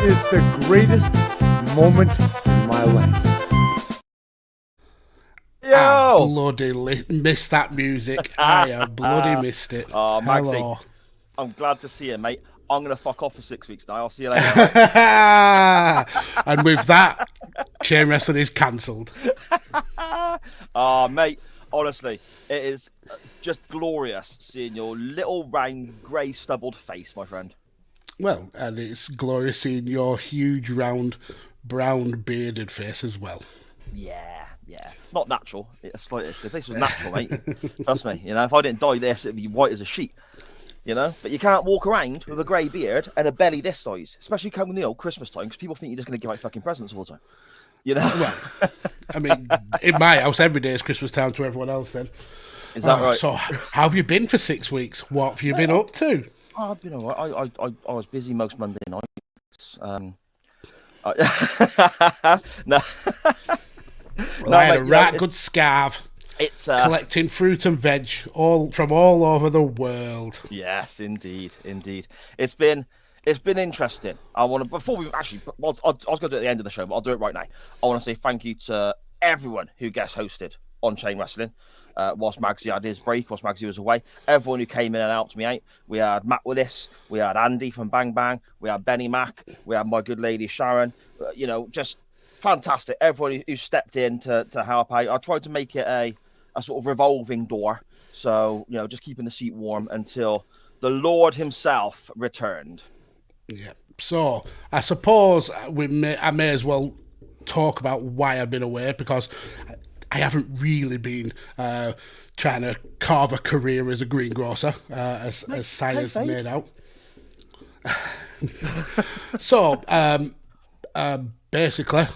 is the greatest moment in my life. Yo! I bloody missed that music. I have bloody missed it. Oh, Maxie, Hello. I'm glad to see you, mate. I'm going to fuck off for 6 weeks now. I'll see you later. And with that, chain wrestling is cancelled. Oh, mate, honestly, it is just glorious seeing your little round grey stubbled face, my friend. Well, and it's glorious seeing your huge round brown bearded face as well. Yeah. Not natural, it's slightest. If this was natural, mate, trust me, if I didn't dye this, it'd be white as a sheet. But you can't walk around with a grey beard and a belly this size, especially coming the old Christmas time, because people think you're just going to give out fucking presents all the time. Well, I mean, in my house, every day is Christmas time to everyone else then. Is that right? So, how have you been for 6 weeks? What have you been up to? Oh, I've been all right. I was busy most Monday nights. No. Well, I had a right good scarf. It's collecting fruit and veg from all over the world. Yes, indeed. It's been interesting. I want to before we actually. I was going to do it at the end of the show, but I'll do it right now. I want to say thank you to everyone who guest hosted on Chain Wrestling. Whilst Magsy had his break, whilst Magsy was away, everyone who came in and helped me out. We had Matt Willis, we had Andy from Bang Bang, we had Benny Mac, we had my good lady Sharon. Just fantastic. Everyone who stepped in to help out. I tried to make it a sort of revolving door. So, just keeping the seat warm until the Lord himself returned. Yeah. So, I suppose I may as well talk about why I've been away, because I haven't really been trying to carve a career as a greengrocer, as Silas made out. So, basically,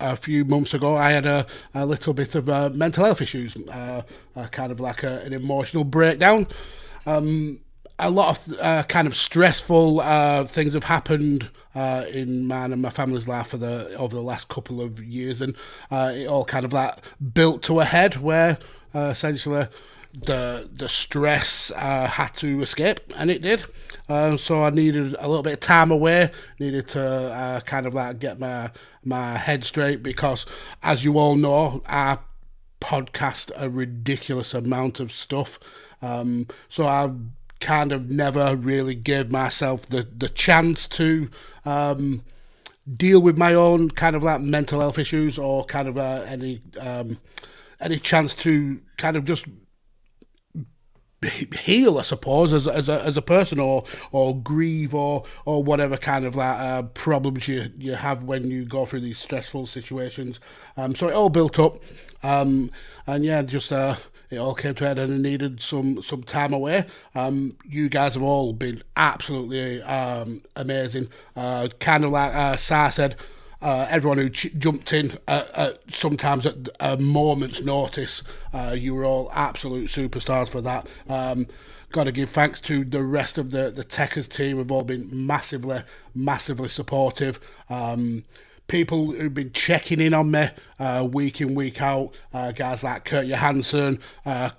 a few months ago, I had a little bit of mental health issues, kind of like an emotional breakdown. A lot of kind of stressful things have happened in mine and my family's life over the last couple of years, and it all kind of like built to a head where essentially the stress had to escape, and it did. So I needed a little bit of time away, needed to kind of like get my head straight, because as you all know, I podcast a ridiculous amount of stuff. So I kind of never really gave myself the chance to deal with my own kind of like mental health issues, or kind of any chance to kind of just heal, I suppose, as a person, or grieve, or whatever kind of like problems you have when you go through these stressful situations. So it all built up, and yeah, just it all came to a head, and I needed some time away. You guys have all been absolutely amazing. Kind of like Sa said, everyone who jumped in sometimes at a moment's notice, you were all absolute superstars for that. Got to give thanks to the rest of the Tekkers team, have all been massively supportive. People who've been checking in on me week in, week out, guys like Kurt Johansson,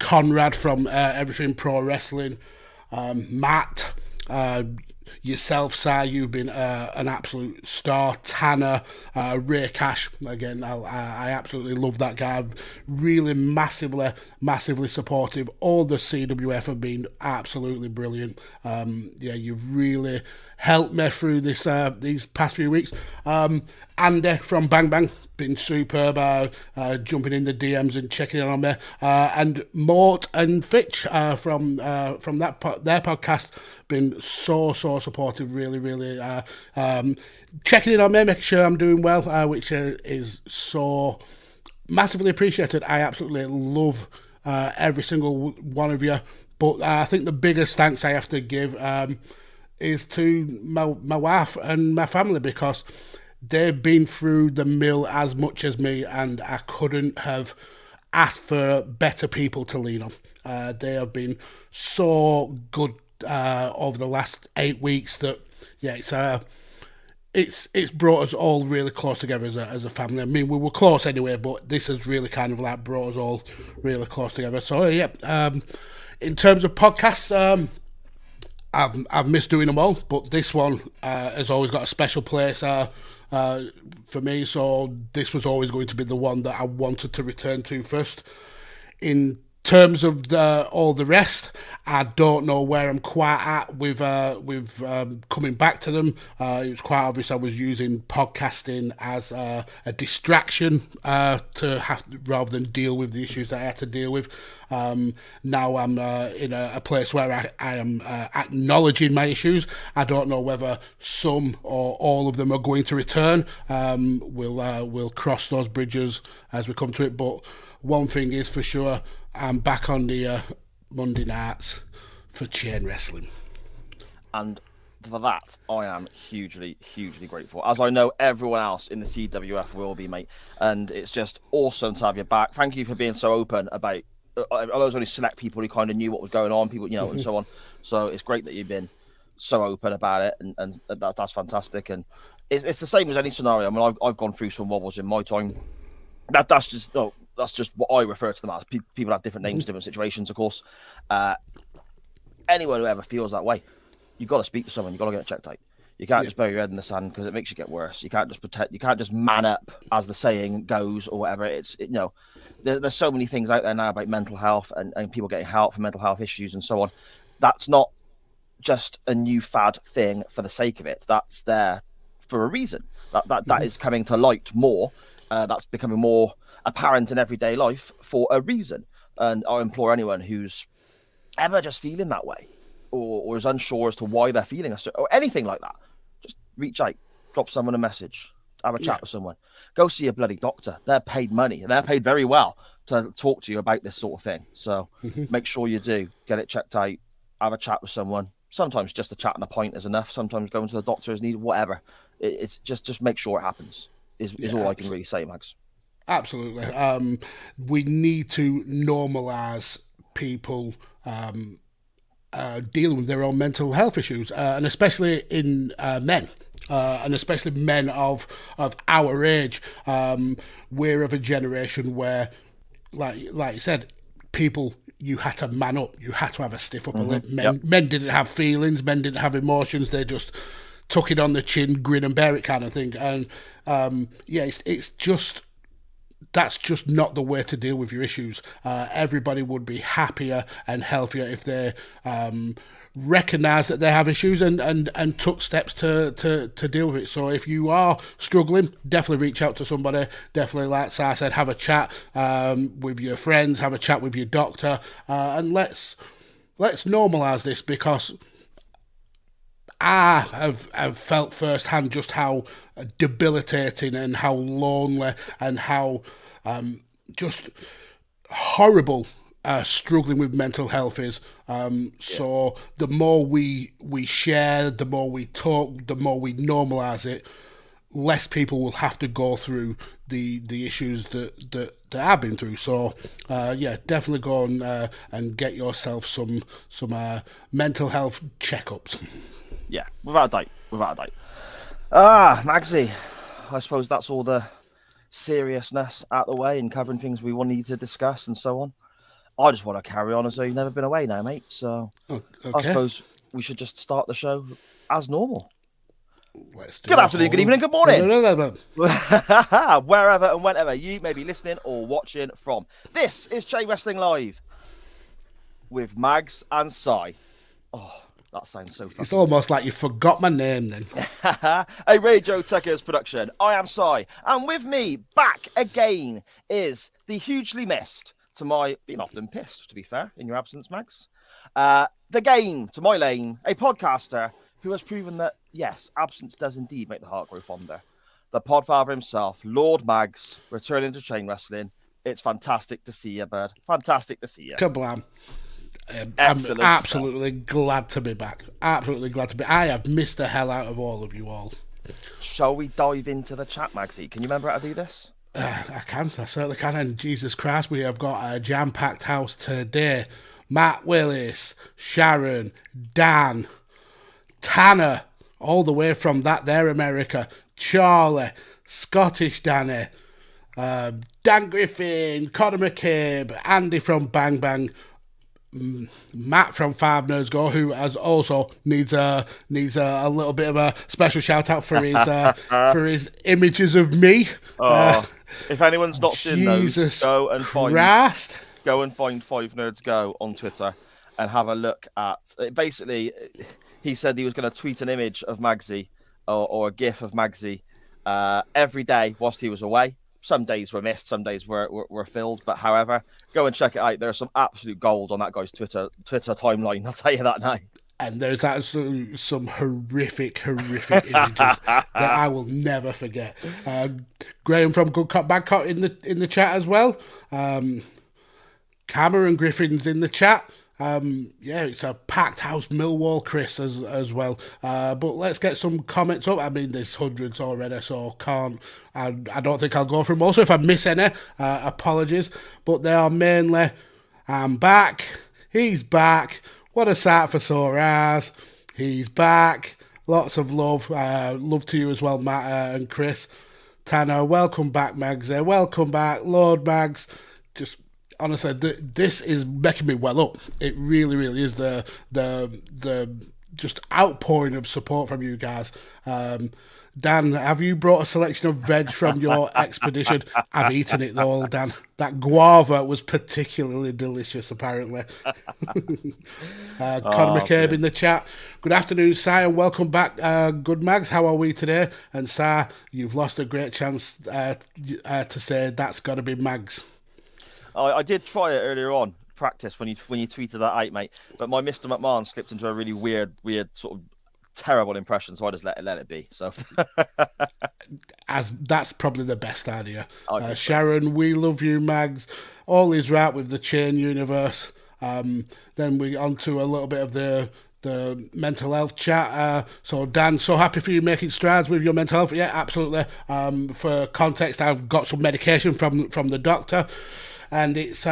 Conrad from Everything Pro Wrestling, Matt, yourself, Si, you've been an absolute star. Tanner, Ray Cash, again, I absolutely love that guy. Really massively supportive. All the CWF have been absolutely brilliant. Yeah, you've really helped me through these past few weeks. Andy from Bang Bang, been superb, jumping in the DMs and checking in on me. And Mort and Fitch from their podcast, been so supportive, really checking in on me, making sure I'm doing well, which is so massively appreciated. I absolutely love every single one of you. But I think the biggest thanks I have to give is to my wife and my family, because they've been through the mill as much as me, and I couldn't have asked for better people to lean on. They have been so good over the last 8 weeks that, yeah, it's brought us all really close together as a family. I mean, we were close anyway, but this has really kind of like brought us all really close together. So yeah, in terms of podcasts, I've missed doing them all, but this one has always got a special place for me. So this was always going to be the one that I wanted to return to first. In terms of all the rest, I don't know where I'm quite at with coming back to them. It was quite obvious I was using podcasting as a distraction to have rather than deal with the issues that I had to deal with. Now I'm in a place where I am acknowledging my issues. I don't know whether some or all of them are going to return. We'll cross those bridges as we come to it. But one thing is for sure, I'm back on the Monday nights for chain wrestling. And for that, I am hugely, hugely grateful, as I know everyone else in the CWF will be, mate. And it's just awesome to have you back. Thank you for being so open about. I was only select people who kind of knew what was going on, people, and so on. So it's great that you've been so open about it, and that's fantastic. And it's the same as any scenario. I mean, I've gone through some wobbles in my time. That's just what I refer to them as. People have different names, different situations, of course. Anyone who ever feels that way, you've got to speak to someone. You've got to get it checked out. You can't just bury your head in the sand because it makes you get worse. You can't just pretend. You can't just man up, as the saying goes, or whatever. There's so many things out there now about mental health and people getting help for mental health issues and so on. That's not just a new fad thing for the sake of it. That's there for a reason. That is coming to light more. That's becoming more apparent in everyday life for a reason. And I implore anyone who's ever just feeling that way or is unsure as to why they're feeling or anything like that, just reach out, drop someone a message, have a chat with someone, go see a bloody doctor. They're paid money and they're paid very well to talk to you about this sort of thing. So make sure you do get it checked out, have a chat with someone. Sometimes just a chat and a pint is enough. Sometimes going to the doctor is needed, whatever. It's just make sure it happens is all I can really say, Max. Absolutely. We need to normalise people dealing with their own mental health issues, and especially in men, and especially men of our age. We're of a generation where, like you said, people, you had to man up, you had to have a stiff upper lip. Men didn't have feelings, men didn't have emotions, they just tuck it on the chin, grin and bear it kind of thing. And it's just, that's just not the way to deal with your issues. Everybody would be happier and healthier if they recognise that they have issues and took steps to deal with it. So if you are struggling, definitely reach out to somebody. Definitely, like I said, have a chat with your friends, have a chat with your doctor, and let's normalise this, because I have felt firsthand just how debilitating and how lonely and how just horrible struggling with mental health is. So the more we share, the more we talk, the more we normalise it, less people will have to go through the issues that I've been through. So definitely go and get yourself some mental health checkups. Yeah, without a doubt. Magsy, I suppose that's all the seriousness out the way and covering things we will need to discuss and so on. I just want to carry on as though you've never been away now, mate. So okay. I suppose we should just start the show as normal. Let's do good afternoon, good evening, good morning. No. Wherever and whenever you may be listening or watching from. This is Chain Wrestling Live with Mags and Sai. Oh, that sounds so funny. It's almost like you forgot my name then. A Radio Tekkers production. I am Sai. And with me, back again, is the hugely missed, to my being often pissed, to be fair, in your absence, Mags. The Game, to my lane, a podcaster who has proven that, yes, absence does indeed make the heart grow fonder. The podfather himself, Lord Mags, returning to Chain Wrestling. It's fantastic to see you, bud. Fantastic to see you. Kablam. I'm absolutely glad to be back. Absolutely glad to be. I have missed the hell out of all of you all. Shall we dive into the chat, Magsy? Can you remember how to do this? I can. I certainly can. And Jesus Christ, we have got a jam-packed house today. Matt Willis, Sharon, Dan, Tanner, all the way from that there America, Charlie, Scottish Danny, Dan Griffin, Conor McCabe, Andy from Bang Bang. Matt from Five Nerds Go, who has also needs a little bit of a special shout out for his images of me. If anyone's not seen those, go and find Five Nerds Go on Twitter and have a look at. Basically, he said he was going to tweet an image of Magsy or a GIF of Magsy every day whilst he was away. Some days were missed, some days were filled. But however, go and check it out. There's some absolute gold on that guy's Twitter timeline. I'll tell you that now. And there's absolutely some horrific images that I will never forget. Graham from Good Cop Bad Cop in the chat as well. Cameron Griffin's in the chat. It's a packed house, Millwall Chris as well. But let's get some comments up. I mean, there's hundreds already, so I don't think I'll go through them. Also, if I miss any, apologies. But they are mainly, I'm back. He's back. What a sight for sore eyes. He's back. Lots of love. Love to you as well, Matt and Chris. Tanner, welcome back, Mags. Welcome back, Lord Mags. Just honestly, this is making me well up. It really, really is the just outpouring of support from you guys. Dan, have you brought a selection of veg from your expedition? I've eaten it though, Dan. That guava was particularly delicious, apparently. Conor McCabe in the chat. Good afternoon, Si, and welcome back. Good Mags, how are we today? And Si, you've lost a great chance to say that's got to be Mags. I did try it earlier on, practice when you tweeted that out, mate. But my Mr. McMahon slipped into a really weird sort of terrible impression, so I just let it be. So as that's probably the best idea. Sharon, we love you, Mags. All is right with the chain universe. Then we on to a little bit of the mental health chat. So Dan, so happy for you making strides with your mental health. Yeah, absolutely. For context, I've got some medication from the doctor, and it's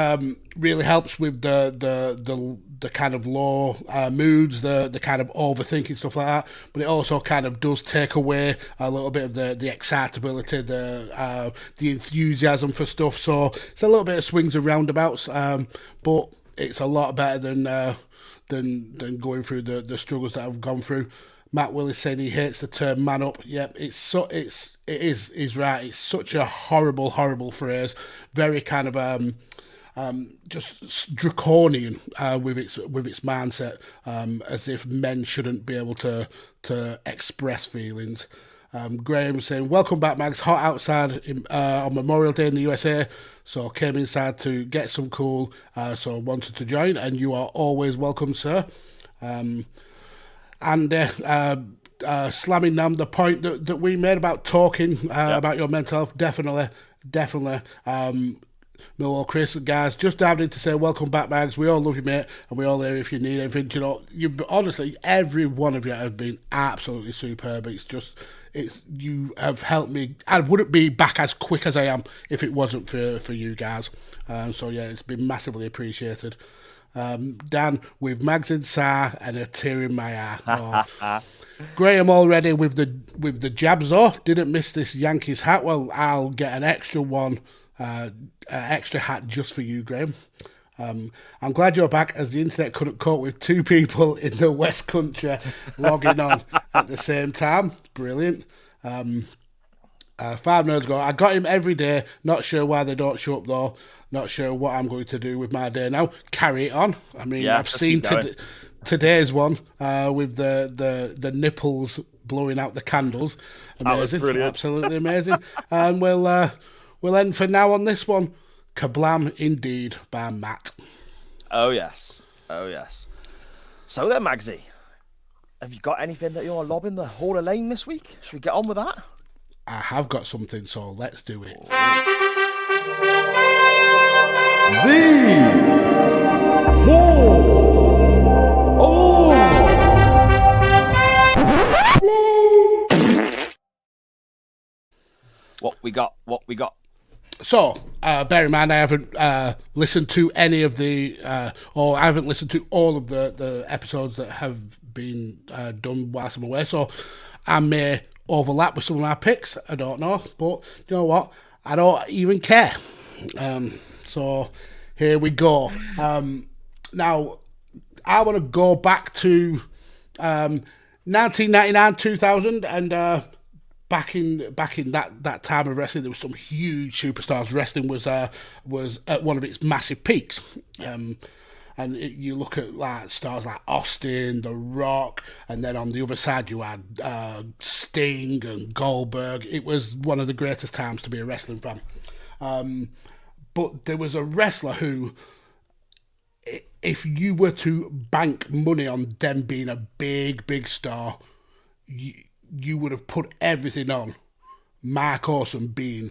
really helps with the kind of low moods, the kind of overthinking, stuff like that. But it also kind of does take away a little bit of the excitability, the enthusiasm for stuff. So it's a little bit of swings and roundabouts, but it's a lot better than going through the struggles that I've gone through. Matt Willis saying he hates the term "man up." Yep, he's right. It's such a horrible phrase. Very kind of just draconian with its mindset, as if men shouldn't be able to express feelings. Graham saying, welcome back, Mags. Hot outside on Memorial Day in the USA, so came inside to get some cool, so wanted to join, and you are always welcome, sir. And slamming down the point that we made about talking about your mental health, definitely. Millwall Chris, guys, just dived in to say welcome back, Mags. We all love you, mate, and we're all there if you need anything. You know, honestly, every one of you have been absolutely superb. You have helped me. I wouldn't be back as quick as I am if it wasn't for you guys. So yeah, it's been massively appreciated. Dan, with Mags inside and a tear in my eye. Oh. Graham already with the jabs though. Didn't miss this Yankees hat. Well, I'll get an extra one. Extra hat just for you, Graham. I'm glad you're back, as the internet couldn't cope with two people in the West Country logging on at the same time. Brilliant. 5 Nerds Go. I got him every day. Not sure why they don't show up though. Not sure what I'm going to do with my day now. Carry it on. I mean, yeah, I've seen today's one with the nipples blowing out the candles. Amazing. Absolutely amazing. And we'll end for now on this one. Kablam indeed by Matt. Oh yes. So then, Magsy, have you got anything that you want to lob in the Hall of Lane this week? Should we get on with that? I have got something, so let's do it. What we got? So, bear in mind, I haven't listened to any of or I haven't listened to all of the episodes that have been done whilst I'm away. So, I may overlap with some of my picks. I don't know, but you know what? I don't even care. So, here we go. Now, I want to go back to 1999, 2000, and back in that time of wrestling, there was some huge superstars. Wrestling was at one of its massive peaks. And you look at like stars like Austin, The Rock, and then on the other side you had Sting and Goldberg. It was one of the greatest times to be a wrestling fan. But there was a wrestler who, if you were to bank money on them being a big star, you would have put everything on Mark Awesome being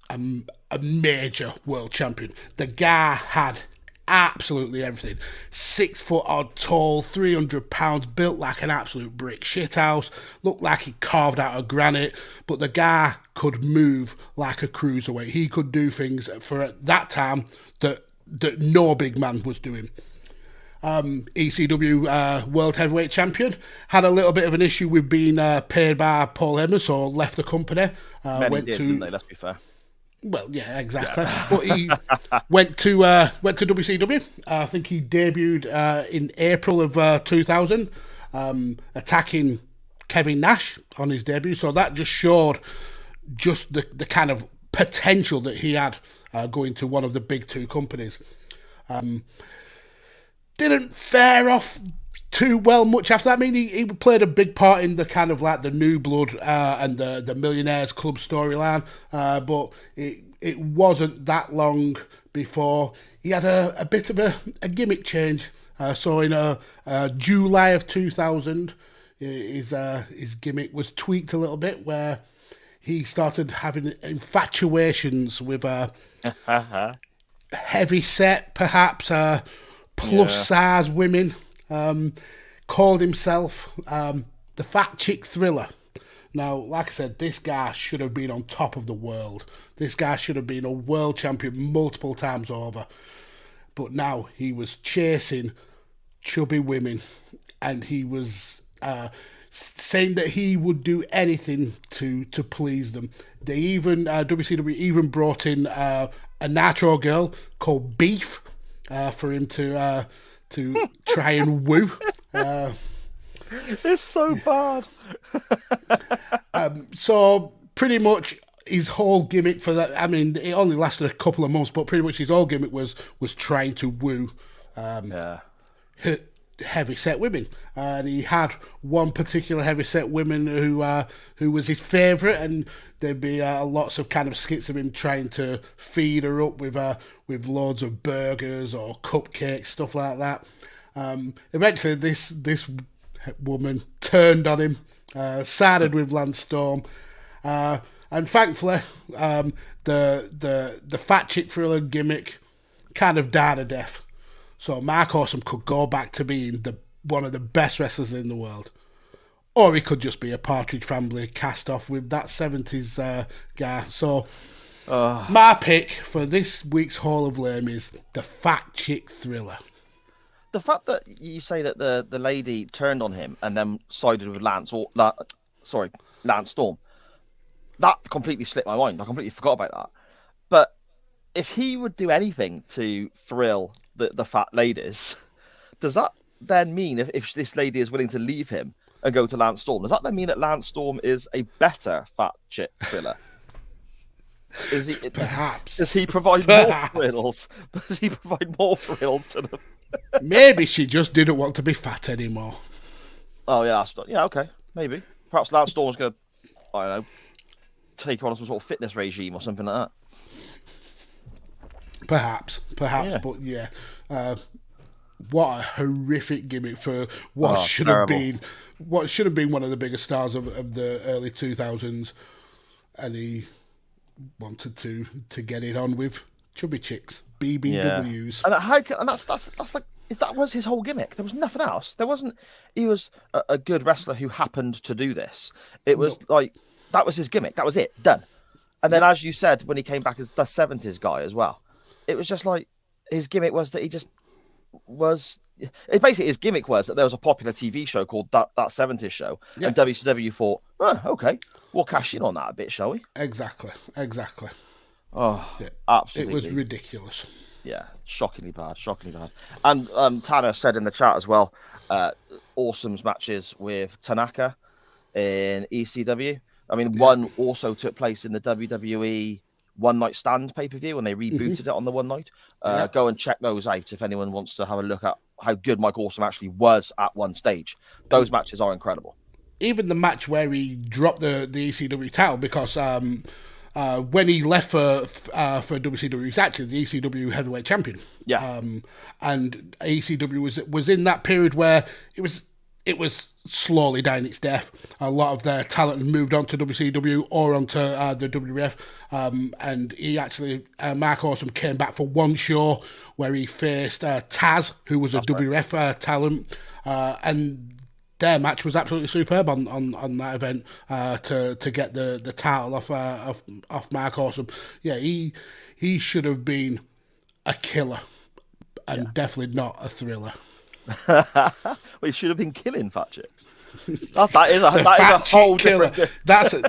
a major world champion. The guy had absolutely everything. 6 foot odd tall, 300 pounds, built like an absolute brick shithouse, looked like he carved out of granite, but the guy could move like a cruiserweight. He could do things for at that time that no big man was doing. ECW World Heavyweight Champion, had a little bit of an issue with being paid by Paul Heyman, so left the company. Didn't they? Let's be fair. Well, yeah, exactly. Yeah. But he went to WCW. I think he debuted in April of 2000, attacking Kevin Nash on his debut. So that just showed just the kind of potential that he had going to one of the big two companies. Didn't fare off too well much after that. I mean, he played a big part in the kind of like the New Blood and the Millionaires Club storyline, but it wasn't that long before he had a bit of a gimmick change. So in July of 2000, his gimmick was tweaked a little bit, where he started having infatuations with heavy set, perhaps plus size women. Called himself the Fat Chick Thriller. Now, like I said, this guy should have been on top of the world. This guy should have been a world champion multiple times over. But now he was chasing chubby women, and he was saying that he would do anything to please them. They even WCW even brought in a Nitro girl called Beef for him to try and woo. It's so bad. So pretty much his whole gimmick for that, I mean, it only lasted a couple of months, but pretty much his whole gimmick was trying to woo heavy set women. And he had one particular heavy set woman who was his favourite, and there'd be lots of kind of skits of him trying to feed her up with loads of burgers or cupcakes, stuff like that. Eventually this woman turned on him, sided with Lance Storm, and thankfully the Fat Chick Thriller gimmick kind of died a death. So Mark Awesome could go back to being one of the best wrestlers in the world. Or he could just be a Partridge Family cast off with that 70s guy. So my pick for this week's Hall of Lame is the Fat Chick Thriller. The fact that you say that the lady turned on him and then sided with Lance Storm, that completely slipped my mind. I completely forgot about that. But if he would do anything to thrill the fat ladies, does that then mean if this lady is willing to leave him and go to Lance Storm, does that then mean that Lance Storm is a better Fat Chick Thriller? Is he? Perhaps. Does he provide more thrills? Does he provide more thrills to them? Maybe she just didn't want to be fat anymore. Oh yeah, okay, maybe. Perhaps Lance Storm's going to, I don't know, take her on some sort of fitness regime or something like that. Perhaps, yeah. But yeah, what a horrific gimmick for what should have been one of the biggest stars of the early 2000s, and he wanted to get it on with chubby chicks, BBWs. Yeah. And that's like, that was his whole gimmick. There was nothing else. There wasn't. He was a good wrestler who happened to do this. It was like that was his gimmick. That was it. Done. And then, as you said, when he came back as the 70s guy as well, it was just like his gimmick was that he just was. It basically his gimmick was that there was a popular TV show called that 70s show, and WCW thought, okay, we'll cash in on that a bit, shall we? Exactly. Oh, yeah. absolutely. It was ridiculous. Yeah, shockingly bad. And Tanner said in the chat as well, Awesome's matches with Tanaka in ECW. I mean, one also took place in the WWE One Night Stand pay-per-view when they rebooted it on the one night. Go and check those out if anyone wants to have a look at how good Mike Awesome actually was at one stage. Those matches are incredible. Even the match where he dropped the ECW title, because when he left for WCW, he was actually the ECW heavyweight champion. Yeah. And ECW was in that period where it was slowly dying its death. A lot of their talent had moved on to WCW or onto the WWF. And he actually, Mark Awesome came back for one show where he faced Taz, who was a WWF talent. And their match was absolutely superb on that event to get the title off Mark Awesome. Yeah, he should have been a killer and definitely not a thriller. Well, he should have been killing fat chicks. That is a whole different. That's a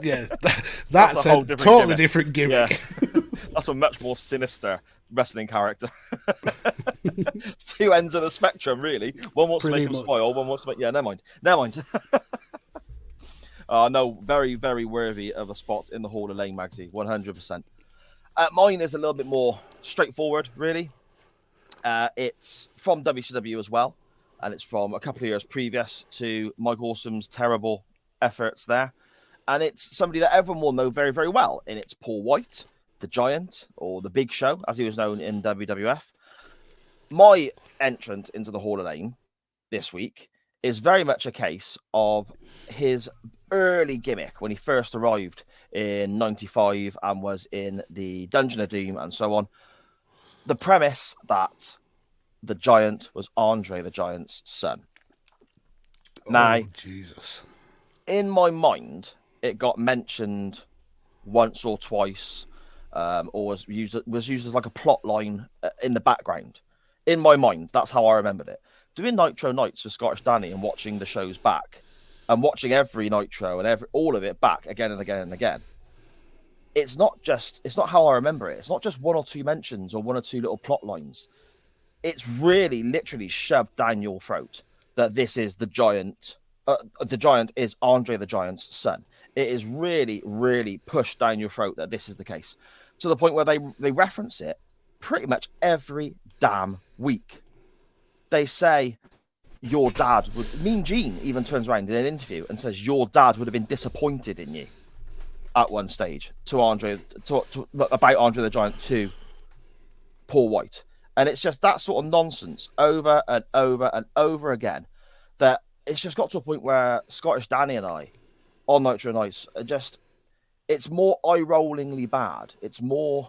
totally different gimmick. Yeah. That's a much more sinister wrestling character. Two ends of the spectrum, really. One wants to make him smile, one wants to make. Yeah, never mind. No, very, very worthy of a spot in the Hall of Fame, Magsy. 100%. Mine is a little bit more straightforward, really. It's from WCW as well. And it's from a couple of years previous to Mike Awesome's terrible efforts there. And it's somebody that everyone will know very, very well. And it's Paul White, the Giant, or the Big Show, as he was known in WWF. My entrance into the Hall of Fame this week is very much a case of his early gimmick when he first arrived in 95 and was in the Dungeon of Doom and so on. The premise that the Giant was Andre the Giant's son. Now, Jesus. In my mind, it got mentioned once or twice, or was used as like a plot line in the background. In my mind, that's how I remembered it. Doing Nitro Nights with Scottish Danny and watching the shows back, and watching every Nitro and all of it back again and again and again. It's not how I remember it. It's not just one or two mentions or one or two little plot lines. It's really literally shoved down your throat that this is the Giant. The Giant is Andre the Giant's son. It is really, really pushed down your throat that this is the case, to the point where they reference it pretty much every damn week. They say your dad would. Mean Gene even turns around in an interview and says your dad would have been disappointed in you at one stage about Andre the Giant to Paul White. And it's just that sort of nonsense over and over and over again that it's just got to a point where Scottish Danny and I on Nitro Nights are just, it's more eye-rollingly bad. It's more,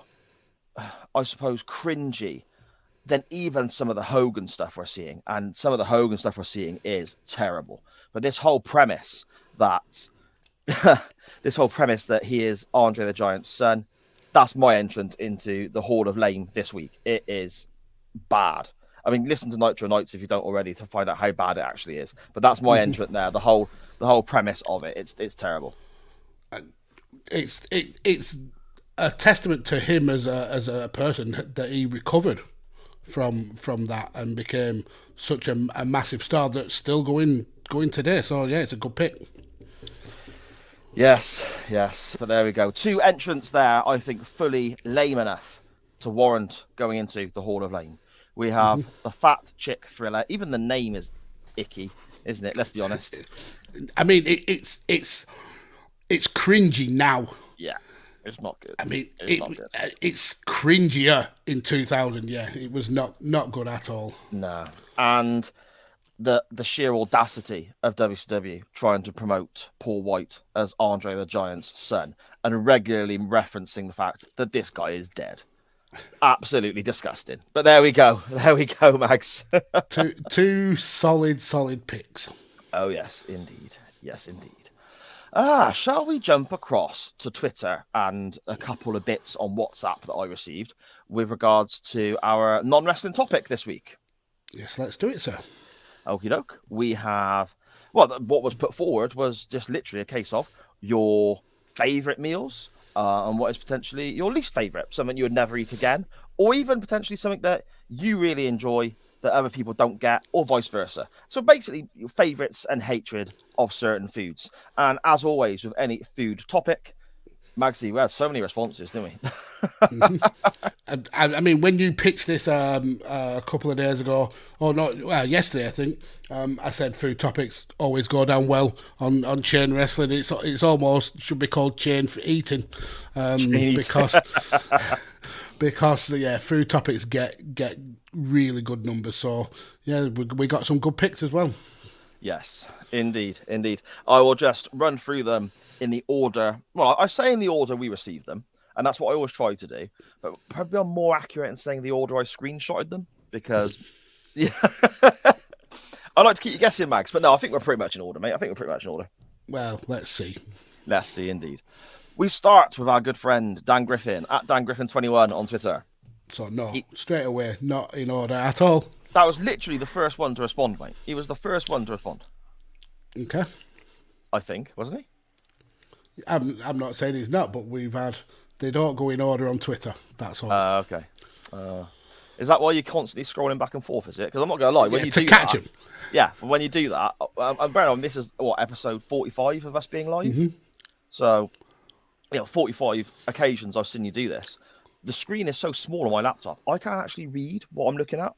I suppose, cringy than even some of the Hogan stuff we're seeing. And some of the Hogan stuff we're seeing is terrible. But this whole premise that he is Andre the Giant's son, that's my entrance into the Hall of Fame this week. It is bad. I mean, listen to Nitro Nights if you don't already to find out how bad it actually is. But that's my entrance there. The whole premise of it. It's terrible. It's a testament to him as a person that he recovered from that and became such a massive star that's still going today. So yeah, it's a good pick. Yes. But there we go. Two entrants there, I think, fully lame enough to warrant going into the Hall of Fame. We have the Fat Chick Thriller. Even the name is icky, isn't it? Let's be honest. I mean, it's cringy now. Yeah, it's not good. I mean, not good. It's cringier in 2000. Yeah, it was not good at all. No, and the sheer audacity of WCW trying to promote Paul White as Andre the Giant's son and regularly referencing the fact that this guy is dead. Absolutely disgusting. But there we go, Mags. two solid picks. Oh yes, indeed. Shall we jump across to Twitter and a couple of bits on WhatsApp that I received with regards to our non-wrestling topic this week? Yes, let's do it, sir. Okie doke. We have, what was put forward was just literally a case of your favourite meals and what is potentially your least favourite, something you would never eat again, or even potentially something that you really enjoy that other people don't get, or vice versa. So basically, your favourites and hatred of certain foods. And as always, with any food topic, Magsy, we had so many responses, didn't we? I mean, when you pitched this a couple of days ago, or not, well, yesterday, I think, I said food topics always go down well on chain wrestling. It's almost should be called chain for eating, because yeah, food topics get really good numbers. So yeah, we got some good picks as well. Yes, indeed. I will just run through them in the order. Well, I say in the order we received them, and that's what I always try to do. But probably I'm more accurate in saying the order I screenshotted them, because yeah, I like to keep you guessing, Mags. But no, I think we're pretty much in order, mate. I think we're pretty much in order. Well, let's see. Let's see, indeed. We start with our good friend Dan Griffin at DanGriffin21 on Twitter. So no, straight away, not in order at all. That was literally the first one to respond, mate. He was the first one to respond. Okay. I think, wasn't he? I'm not saying he's not, but they don't go in order on Twitter. That's all. Okay. Is that why you're constantly scrolling back and forth? Is it? Because I'm not going to lie. When you to do catch that, him. Yeah, when you do that, and bear in mind, this is episode 45 of us being live. Mm-hmm. So, 45 occasions I've seen you do this. The screen is so small on my laptop, I can't actually read what I'm looking at.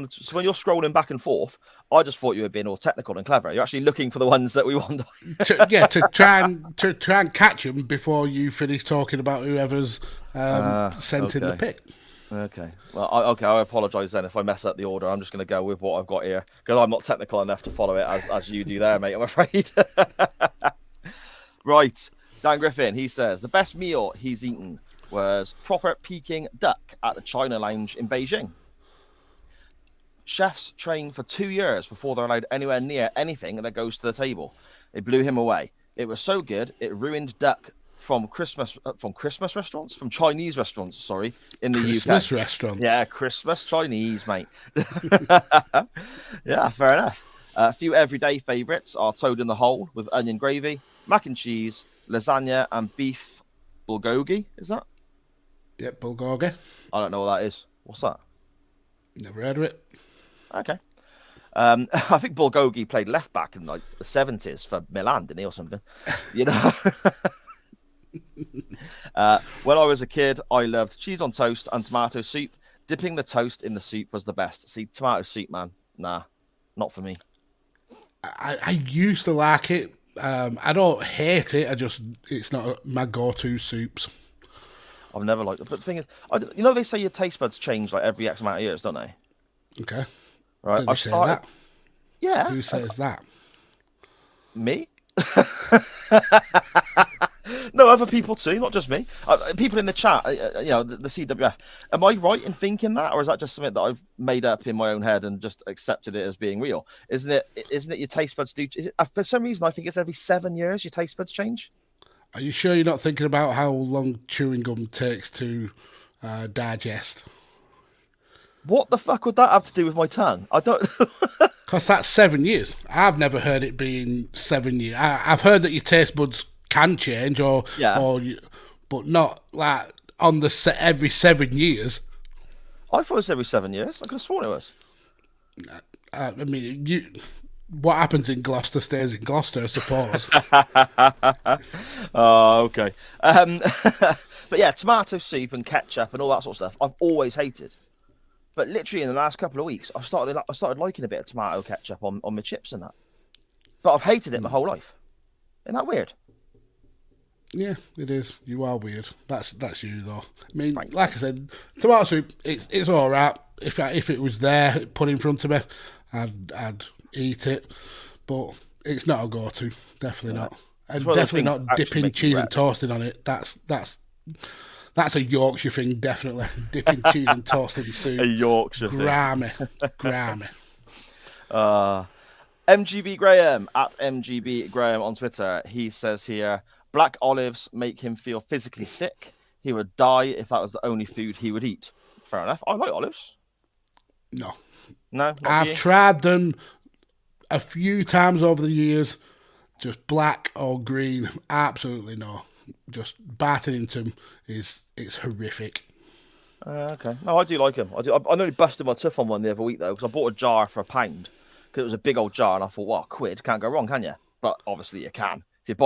So when you're scrolling back and forth, I just thought you were being all technical and clever. You're actually looking for the ones that we want. to try and catch them before you finish talking about whoever's sent in the pick. Okay. Well, I apologise then if I mess up the order. I'm just going to go with what I've got here because I'm not technical enough to follow it as you do there, mate. I'm afraid. Right, Dan Griffin. He says the best meal he's eaten was proper Peking duck at the China Lounge in Beijing. Chefs train for 2 years before they're allowed anywhere near anything that goes to the table. It blew him away. It was so good, it ruined duck from Chinese restaurants, sorry, in the Christmas UK. restaurants. Yeah, Christmas Chinese, mate. Yeah, fair enough. A few everyday favourites are toad in the hole with onion gravy, mac and cheese, lasagna, and beef bulgogi. Is that? Yep, bulgogi. I don't know what that is. What's that? Never heard of it. Okay. I think Bulgogi played left back in like the 70s for Milan, didn't he, or something? You know. When I was a kid, I loved cheese on toast and tomato soup. Dipping the toast in the soup was the best. See, tomato soup, man, nah, not for me. I used to like it. I don't hate it. It's not my go-to soups. I've never liked it. But the thing is, they say your taste buds change like every X amount of years, don't they? Okay. Right. Did they say that? Yeah. Who says that? Me? No, other people too, not just me. People in the chat, the CWF. Am I right in thinking that, or is that just something that I've made up in my own head and just accepted it as being real? Isn't it your taste buds do? For some reason, I think it's every 7 years your taste buds change. Are you sure you're not thinking about how long chewing gum takes to digest? What the fuck would that have to do with my tongue? I don't. Because that's 7 years. I've never heard it being 7 years. I've heard that your taste buds can change, but not like on every 7 years. I thought it was every 7 years. I could have sworn it was. I mean, what happens in Gloucester stays in Gloucester, I suppose. Oh, okay. But yeah, tomato soup and ketchup and all that sort of stuff, I've always hated. But literally in the last couple of weeks, I started liking a bit of tomato ketchup on my chips and that. But I've hated it my whole life. Isn't that weird? Yeah, it is. You are weird. That's you though. I mean, like I said, tomato soup, it's all right. If it was there, put in front of me, I'd eat it. But it's not a go-to. Definitely not. And definitely not dipping cheese and toasting on it. That's a Yorkshire thing, definitely. Dipping cheese and toast in soup. A Yorkshire thing. Grammy. MGB Graham, at MGB Graham on Twitter. He says here, black olives make him feel physically sick. He would die if that was the only food he would eat. Fair enough. I like olives. No. No? I've tried them a few times over the years. Just black or green. Absolutely no. Just biting into them it's horrific. Okay. No, I do like them. I do. I nearly busted my tooth on one the other week though, because I bought a jar for £1 because it was a big old jar, and I thought, well, £1 can't go wrong, can you? But obviously you can. If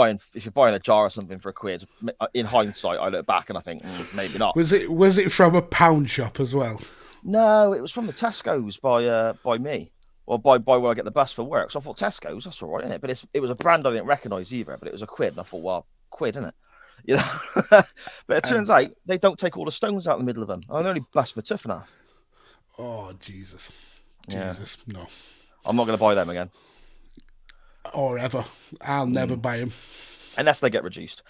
you're buying a jar or something for £1, in hindsight, I look back and I think maybe not. Was it from a pound shop as well? No, it was from the Tesco's by me. Or by where I get the bus for work. So I thought Tesco's, that's all right, isn't it? But it was a brand I didn't recognise either, but it was £1. And I thought, well, £1, isn't it? You know, but it turns out they don't take all the stones out in the middle of them. I only bust my tooth in half. Oh, Jesus. Yeah. No. I'm not going to buy them again. Or ever. I'll never buy them. Unless they get reduced.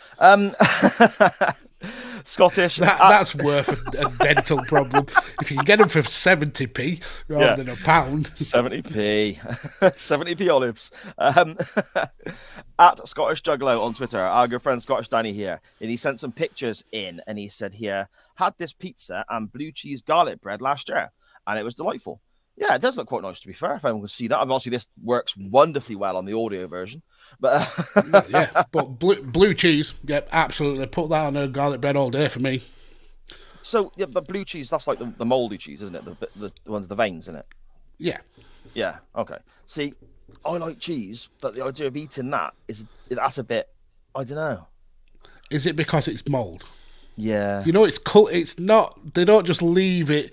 Scottish. That's worth a dental problem. If you can get them for 70p rather than £1. 70p. 70p olives. At Scottish Juggalo on Twitter, our good friend Scottish Danny here. And he sent some pictures in and he said here, had this pizza and blue cheese garlic bread last year. And it was delightful. Yeah, it does look quite nice, to be fair, if anyone can see that. I mean, obviously, this works wonderfully well on the audio version. But yeah, but blue cheese, yep, absolutely. Put that on a garlic bread all day for me. So, yeah, but blue cheese, that's like the mouldy cheese, isn't it? The ones with the veins in it. Yeah. Yeah, okay. See, I like cheese, but the idea of eating that's a bit, I don't know. Is it because it's mould? Yeah. You know, it's not, they don't just leave it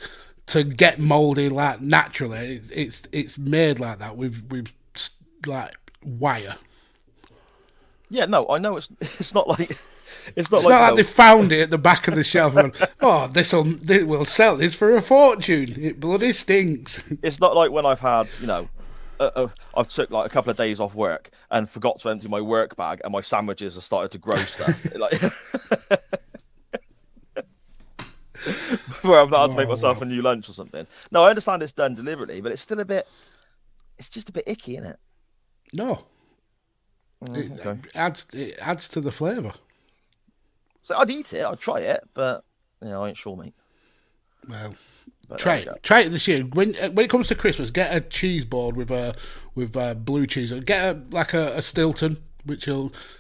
to get mouldy like naturally. It's made like that with like wire. Yeah, no, I know it's not like it's not like they found it at the back of the shelf and went, oh, we'll sell this for a fortune. It bloody stinks. It's not like when I've had, I've took like a couple of days off work and forgot to empty my work bag and my sandwiches have started to grow stuff. Where I've had to make myself a new lunch or something. No, I understand it's done deliberately, but it's still it's just a bit icky, isn't it? No. Okay. It adds to the flavour. So I'd eat it, I'd try it, but I ain't sure, mate. Well, try it this year. When it comes to Christmas, get a cheese board with blue cheese. Get a Stilton, which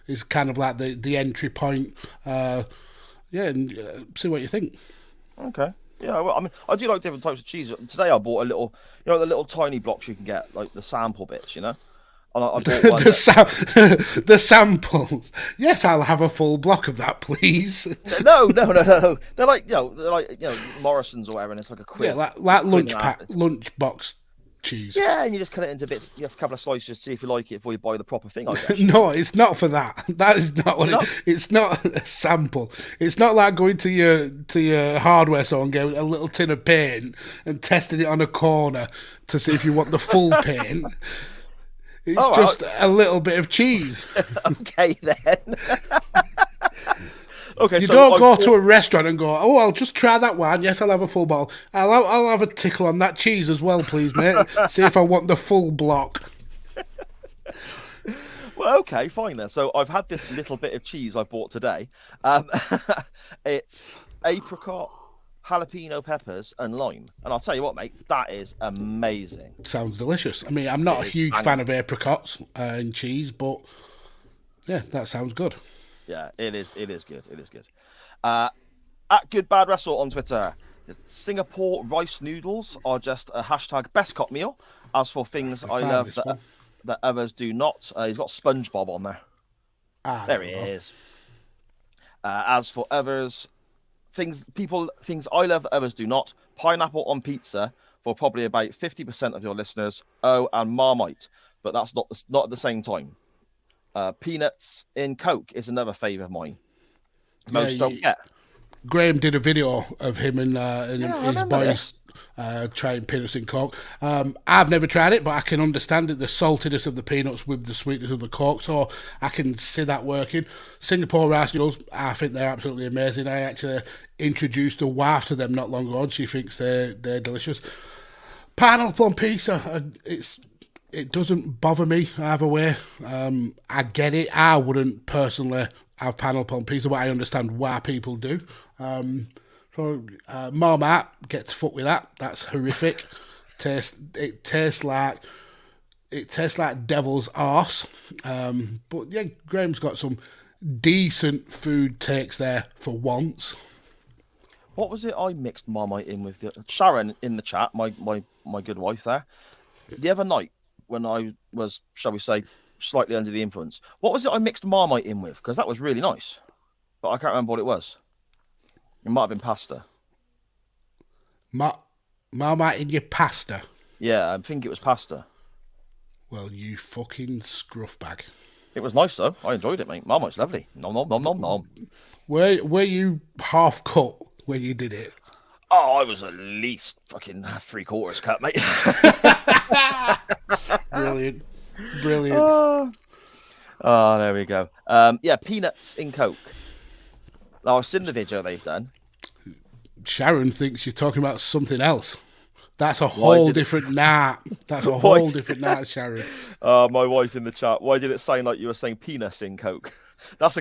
is kind of like the entry point. And see what you think. Okay. Yeah, well, I mean, I do like different types of cheese. Today I bought a little, the little tiny blocks you can get, like the sample bits, And I bought one the samples. Yes, I'll have a full block of that, please. No. They're like, Morrison's or whatever, and it's like a quick. Yeah, like lunch box cheese. Yeah, and you just cut it into bits. You have a couple of slices, see if you like it before you buy the proper thing, I guess. No, it's not for that. That is not what it's not a sample. It's not like going to your hardware store and getting a little tin of paint and testing it on a corner to see if you want the full paint. It's just a little bit of cheese. Okay, then. Okay, you don't go to a restaurant and go, oh, I'll just try that one. Yes, I'll have a full bottle. I'll have a tickle on that cheese as well, please, mate. See if I want the full block. Well, okay, fine then. So I've had this little bit of cheese I bought today. It's apricot, jalapeno peppers, and lime. And I'll tell you what, mate, that is amazing. Sounds delicious. I mean, I'm not a huge fan of apricots and cheese, but yeah, that sounds good. Yeah, it is good. It is good. At Good Bad Wrestle on Twitter, Singapore rice noodles are just a hashtag best cop meal. As for things I love that others do not, he's got SpongeBob on there. There he is. As for others, things I love that others do not, pineapple on pizza for probably about 50% of your listeners. Oh, and Marmite, but that's not at the same time. Peanuts in Coke is another favourite of mine. Most don't get. Graham did a video of him and his boys trying peanuts in Coke. I've never tried it, but I can understand it, the saltiness of the peanuts with the sweetness of the Coke, so I can see that working. Singapore rice noodles, I think they're absolutely amazing. I actually introduced the wife to them not long ago, and she thinks they're delicious. Pineapple on pizza, it doesn't bother me either way. I get it. I wouldn't personally have pineapple on pizza, but I understand why people do. Marmite, get to fuck with that. That's horrific. It tastes like devil's arse. But yeah, Graham's got some decent food takes there for once. What was it I mixed Marmite in with? Sharon in the chat, my good wife there. The other night when I was, shall we say, slightly under the influence, what was it I mixed Marmite in with? Because that was really nice. But I can't remember what it was. It might have been pasta. Marmite in your pasta? Yeah, I think it was pasta. Well, you fucking scruff bag. It was nice though. I enjoyed it, mate. Marmite's lovely. Nom nom nom nom nom. Were you half cut when you did it? Oh, I was at least fucking 3/4 cut, mate. Brilliant. Oh, there we go. Yeah, peanuts in Coke. Now, I've seen the video they've done. Sharon thinks you're talking about something else. That's a whole different night. That's a whole different night, Sharon. My wife in the chat. Why did it sound like you were saying penis in Coke? That's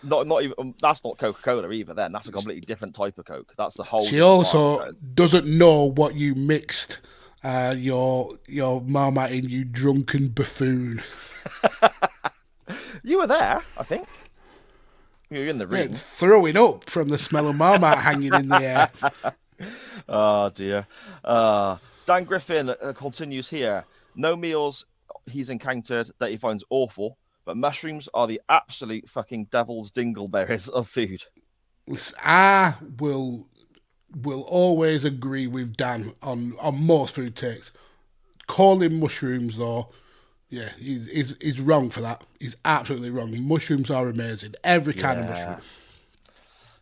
not even. That's not Coca-Cola either. Then that's a completely different type of Coke. That's the whole. She also doesn't know what you mixed. Your Marmite in, you drunken buffoon. You were there, I think. You were in the room. Yeah, throwing up from the smell of Marmite hanging in the air. Oh dear. Dan Griffin continues here. No meals he's encountered that he finds awful, but mushrooms are the absolute fucking devil's dingleberries of food. I will always agree with Dan on most food takes. Calling mushrooms though, yeah, he's wrong for that. He's absolutely wrong. Mushrooms are amazing. Every kind of mushroom.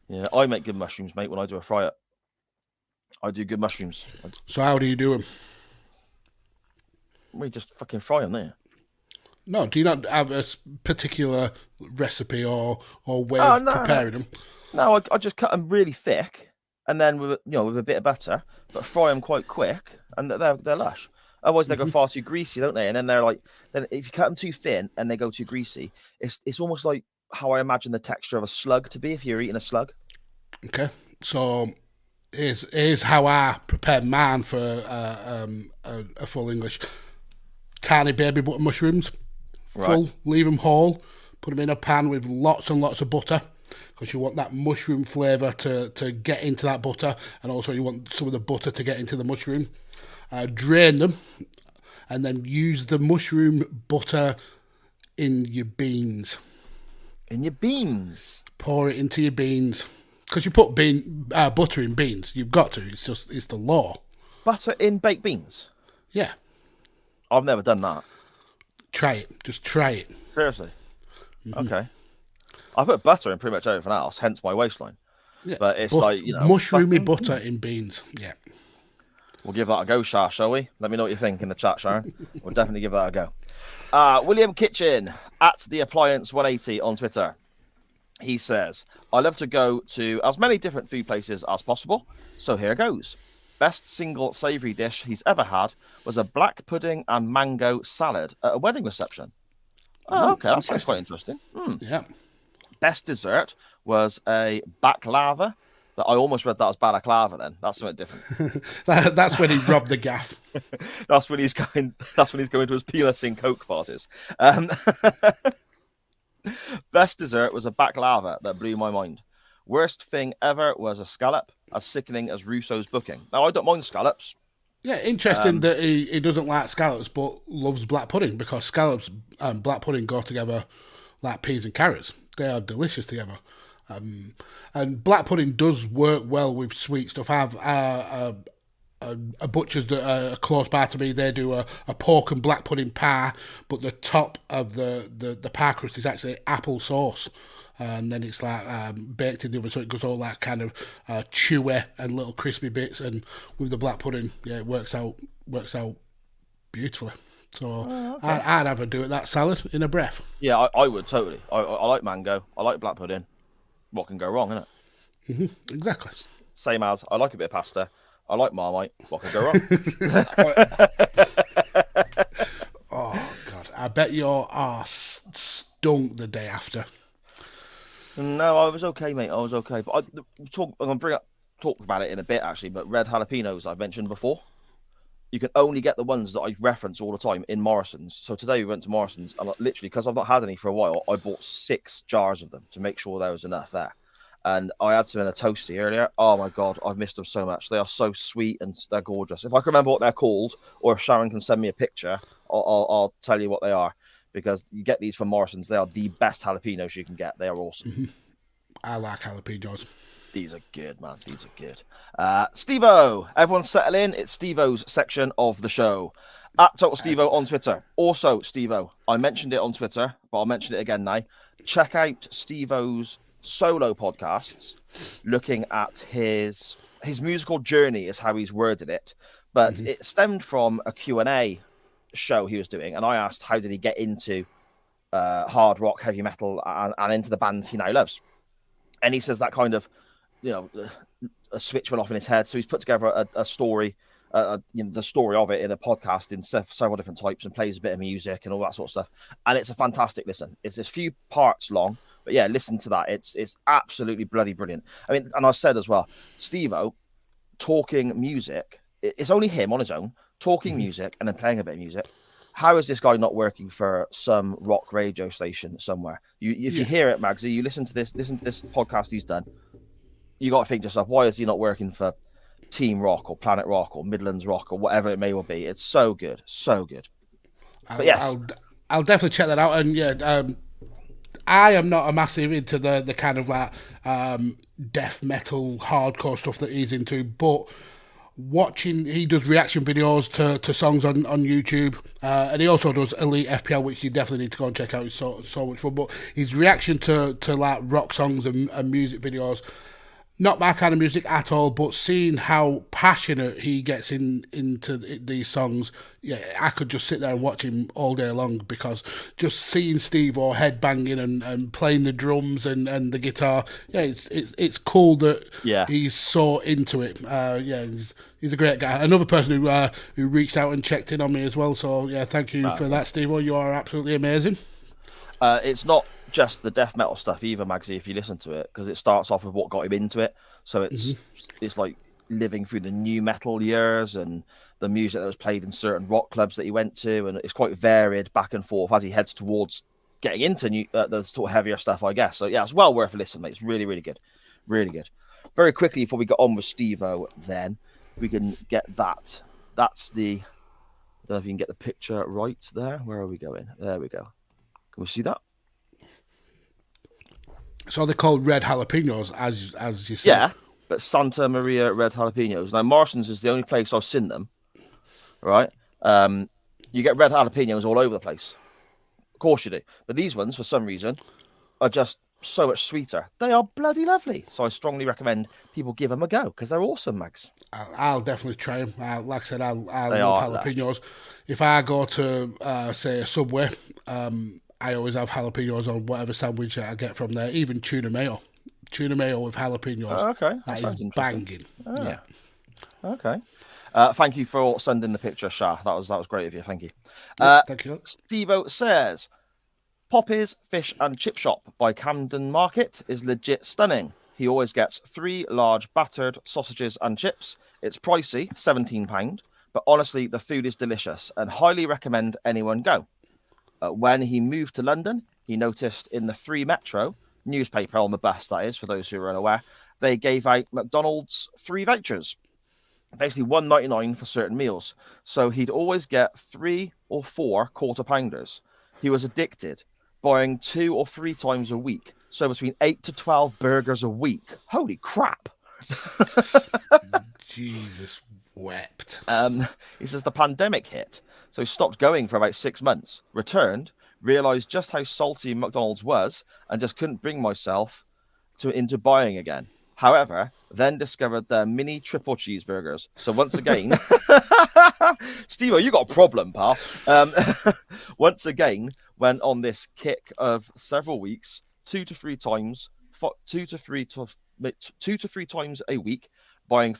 Yeah, I make good mushrooms, mate, when I do a fry up. I do good mushrooms. So how do you do them? We just fucking fry them there. No, do you not have a particular recipe or way of preparing them? No, I just cut them really thick, and then with a bit of butter, but fry them quite quick, and they're lush. Otherwise, they go far too greasy, don't they? And then then if you cut them too thin and they go too greasy, it's almost like how I imagine the texture of a slug to be if you're eating a slug. Okay, so here's how I prepare mine for a full English. Tiny baby butter mushrooms, full, leave them whole, put them in a pan with lots and lots of butter, because you want that mushroom flavour to get into that butter, and also you want some of the butter to get into the mushroom. Drain them, and then use the mushroom butter in your beans. In your beans? Pour it into your beans. Because you put butter in beans. You've got to. It's the law. Butter in baked beans? Yeah. I've never done that. Try it. Just try it. Seriously? Mm-hmm. Okay. I put butter in pretty much everything else, hence my waistline. Yeah. But it's mushroomy butter in beans. Yeah. We'll give that a go, shall we? Let me know what you think in the chat, Sharon. We'll definitely give that a go. William Kitchen at the Appliance 180 on Twitter. He says, I love to go to as many different food places as possible, so here goes. Best single savoury dish he's ever had was a black pudding and mango salad at a wedding reception. Oh, okay, that sounds quite interesting. Yeah. Best dessert was a baklava. I almost read that as balaclava then. That's something different. That's when he robbed the gaff. That's when he's going to his penis in Coke parties. Best dessert was a baklava that blew my mind. Worst thing ever was a scallop, as sickening as Russo's booking. Now, I don't mind scallops. Yeah, interesting that he doesn't like scallops but loves black pudding, because scallops and black pudding go together like peas and carrots. They are delicious together. And black pudding does work well with sweet stuff. I have a butcher's that are close by to me. They do a pork and black pudding pie, but the top of the pie crust is actually apple sauce, and then it's like baked in the oven, so it goes all that kind of chewy and little crispy bits. And with the black pudding, yeah, it works out beautifully. So I'd have a do at that salad in a breath. Yeah, I would totally. I like mango. I like black pudding. What can go wrong, isn't it? Mm-hmm, exactly. Same as I like a bit of pasta. I like Marmite. What can go wrong? Oh God! I bet your arse stunk the day after. No, I was okay, mate. I was okay. But I'm going to talk about it in a bit, actually. But red jalapenos, I've mentioned before. You can only get the ones that I reference all the time in Morrison's. So today we went to Morrison's, and literally, because I've not had any for a while, I bought 6 jars of them to make sure there was enough there. And I had some in a toasty earlier. Oh my God, I've missed them so much. They are so sweet and they're gorgeous. If I can remember what they're called, or if Sharon can send me a picture, I'll tell you what they are, because you get these from Morrison's. They are the best jalapenos you can get. They are awesome. I like jalapenos. These are good, man. These are good. Steve-O, everyone settle in. It's Steve-O's section of the show. At Total Steve-O on Twitter. Also, Steve-O, I mentioned it on Twitter, but I'll mention it again now. Check out Steve-O's solo podcasts, looking at his musical journey, is how he's worded it. But it stemmed from a Q&A show he was doing, and I asked how did he get into hard rock, heavy metal, and into the bands he now loves. And he says that kind of, a switch went off in his head. So he's put together a story, the story of it in a podcast in several different types, and plays a bit of music and all that sort of stuff. And it's a fantastic listen. It's a few parts long, but yeah, listen to that. It's absolutely bloody brilliant. I mean, and I said as well, Steve-O talking music. It's only him on his own talking music and then playing a bit of music. How is this guy not working for some rock radio station somewhere? If you hear it, Magsy, you listen to this podcast he's done, you got to think to yourself, why is he not working for Team Rock or Planet Rock or Midlands Rock or whatever it may well be? It's so good, so good. But yes, I'll definitely check that out. And I am not a massive into the kind of like death metal hardcore stuff that he's into, but he does reaction videos to songs on YouTube, and he also does Elite FPL, which you definitely need to go and check out. It's so much fun. But his reaction to like rock songs and music videos, not my kind of music at all, but seeing how passionate he gets into these songs, I could just sit there and watch him all day long, because just seeing Steve-O headbanging and playing the drums and the guitar, it's cool that he's so into it. He's a great guy. Another person who reached out and checked in on me as well. So thank you for that, Steve-O. You are absolutely amazing. It's not just the death metal stuff either, Magsy, if you listen to it, because it starts off with what got him into it. So it's like living through the new metal years and the music that was played in certain rock clubs that he went to, and it's quite varied back and forth as he heads towards getting into the sort of heavier stuff, I guess. So it's well worth a listen, mate. It's really, really good. Really good. Very quickly, before we get on with Steve-O, then we can get that. That's the, I don't know if you can get the picture right there. Where are we going? There we go. Can we see that? So they're called red jalapenos, as you said. Yeah, but Santa Maria red jalapenos. Now, Morrison's is the only place I've seen them, right? You get red jalapenos all over the place. Of course you do. But these ones, for some reason, are just so much sweeter. They are bloody lovely. So I strongly recommend people give them a go, because they're awesome, Mags. I'll definitely try them. Like I said, I love jalapenos. If I go to, say, a Subway, I always have jalapenos on whatever sandwich I get from there, even tuna mayo. Tuna mayo with jalapenos. Oh, okay. That is banging. Oh. Yeah. Okay. Thank you for sending the picture, Shah. That was great of you. Thank you. Thank you. Steve-O says, Poppy's Fish and Chip Shop by Camden Market is legit stunning. He always gets 3 large battered sausages and chips. It's pricey, £17, but honestly, the food is delicious and highly recommend anyone go. When he moved to London, he noticed in the Free Metro newspaper on the bus, that is, for those who are unaware, they gave out McDonald's free vouchers, basically $1.99 for certain meals. So he'd always get 3 or 4 quarter pounders. He was addicted, buying 2 or 3 times a week. So between 8 to 12 burgers a week. Holy crap. Jesus wept. He says the pandemic hit. So he stopped going for about 6 months, returned, realised just how salty McDonald's was, and just couldn't bring myself into buying again. However, then discovered their mini triple cheeseburgers. So once again, Steve-O, you got a problem, pal. Once again, went on this kick of several weeks, 2 to 3 times, 2 to 3 times a week, buying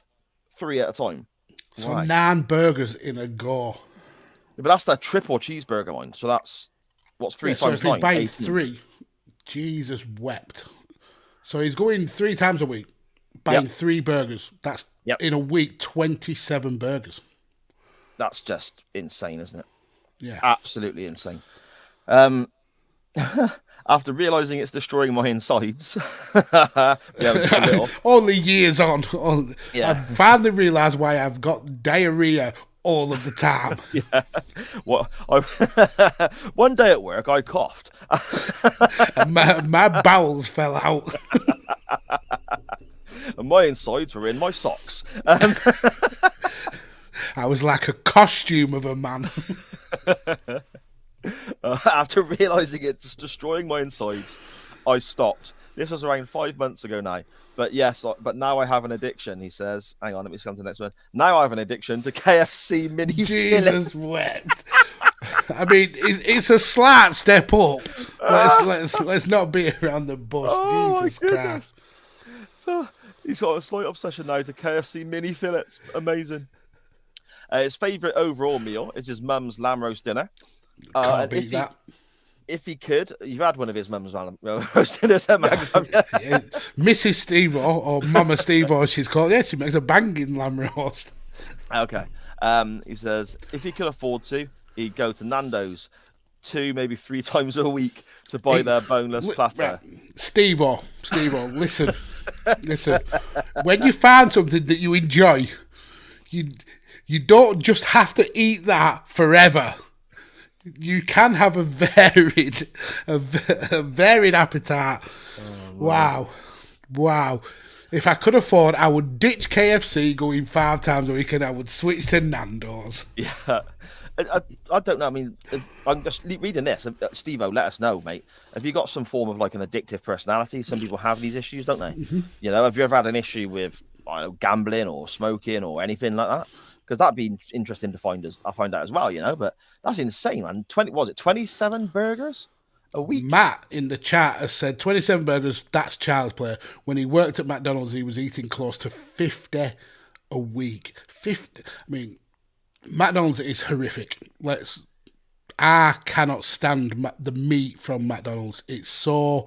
3 at a time. So right. 9 burgers in a go. Yeah, but that's their triple cheeseburger one. So that's what's 3 times 9? So if he's buying 3, Jesus wept. So he's going 3 times a week, buying 3 burgers. That's in a week, 27 burgers. That's just insane, isn't it? Yeah, absolutely insane. After realizing it's destroying my insides, yeah, just a little. Only years on, Yeah. I've finally realised why I've got diarrhea all of the time. Yeah. Well, one day at work, I coughed. And my bowels fell out. And my insides were in my socks. I was like a costume of a man. After realizing it's destroying my insides, I stopped. This was around 5 months ago now. But yes, but now I have an addiction, he says. Hang on, let me come to the next one. Now I have an addiction to KFC mini Jesus fillets. wept. I mean, it's a slight step up. Let's not beat around the bush. Oh, Jesus my Christ. goodness. He's got a slight obsession now to KFC mini fillets. Amazing. His favourite overall meal is his mum's lamb roast dinner. Can't beat that. If he could, you've had one of his mum's lamb roast dinners, Mags, have you? Yeah. Mrs. Steve-O, or Mama Steve-O, she's called. Yeah, she makes a banging lamb roast. Okay. He says if he could afford to, he'd go to Nando's 2, maybe 3 times a week to buy their boneless platter. Right. Steve-O, listen. When you find something that you enjoy, you don't just have to eat that forever. You can have a varied appetite. Oh, wow. If I could afford, I would ditch KFC going 5 times a week, and I would switch to Nando's. Yeah. I don't know. I mean, I'm just reading this. Steve-O, let us know, mate. Have you got some form of like an addictive personality? Some people have these issues, don't they? Mm-hmm. You know, have you ever had an issue with, I don't know, gambling or smoking or anything like that? Because that'd be interesting to find out as well, you know. But that's insane, man. 27 burgers a week? Matt in the chat has said 27 burgers. That's child's play. When he worked at McDonald's, he was eating close to 50 a week. 50. I mean, McDonald's is horrific. I cannot stand the meat from McDonald's. It's so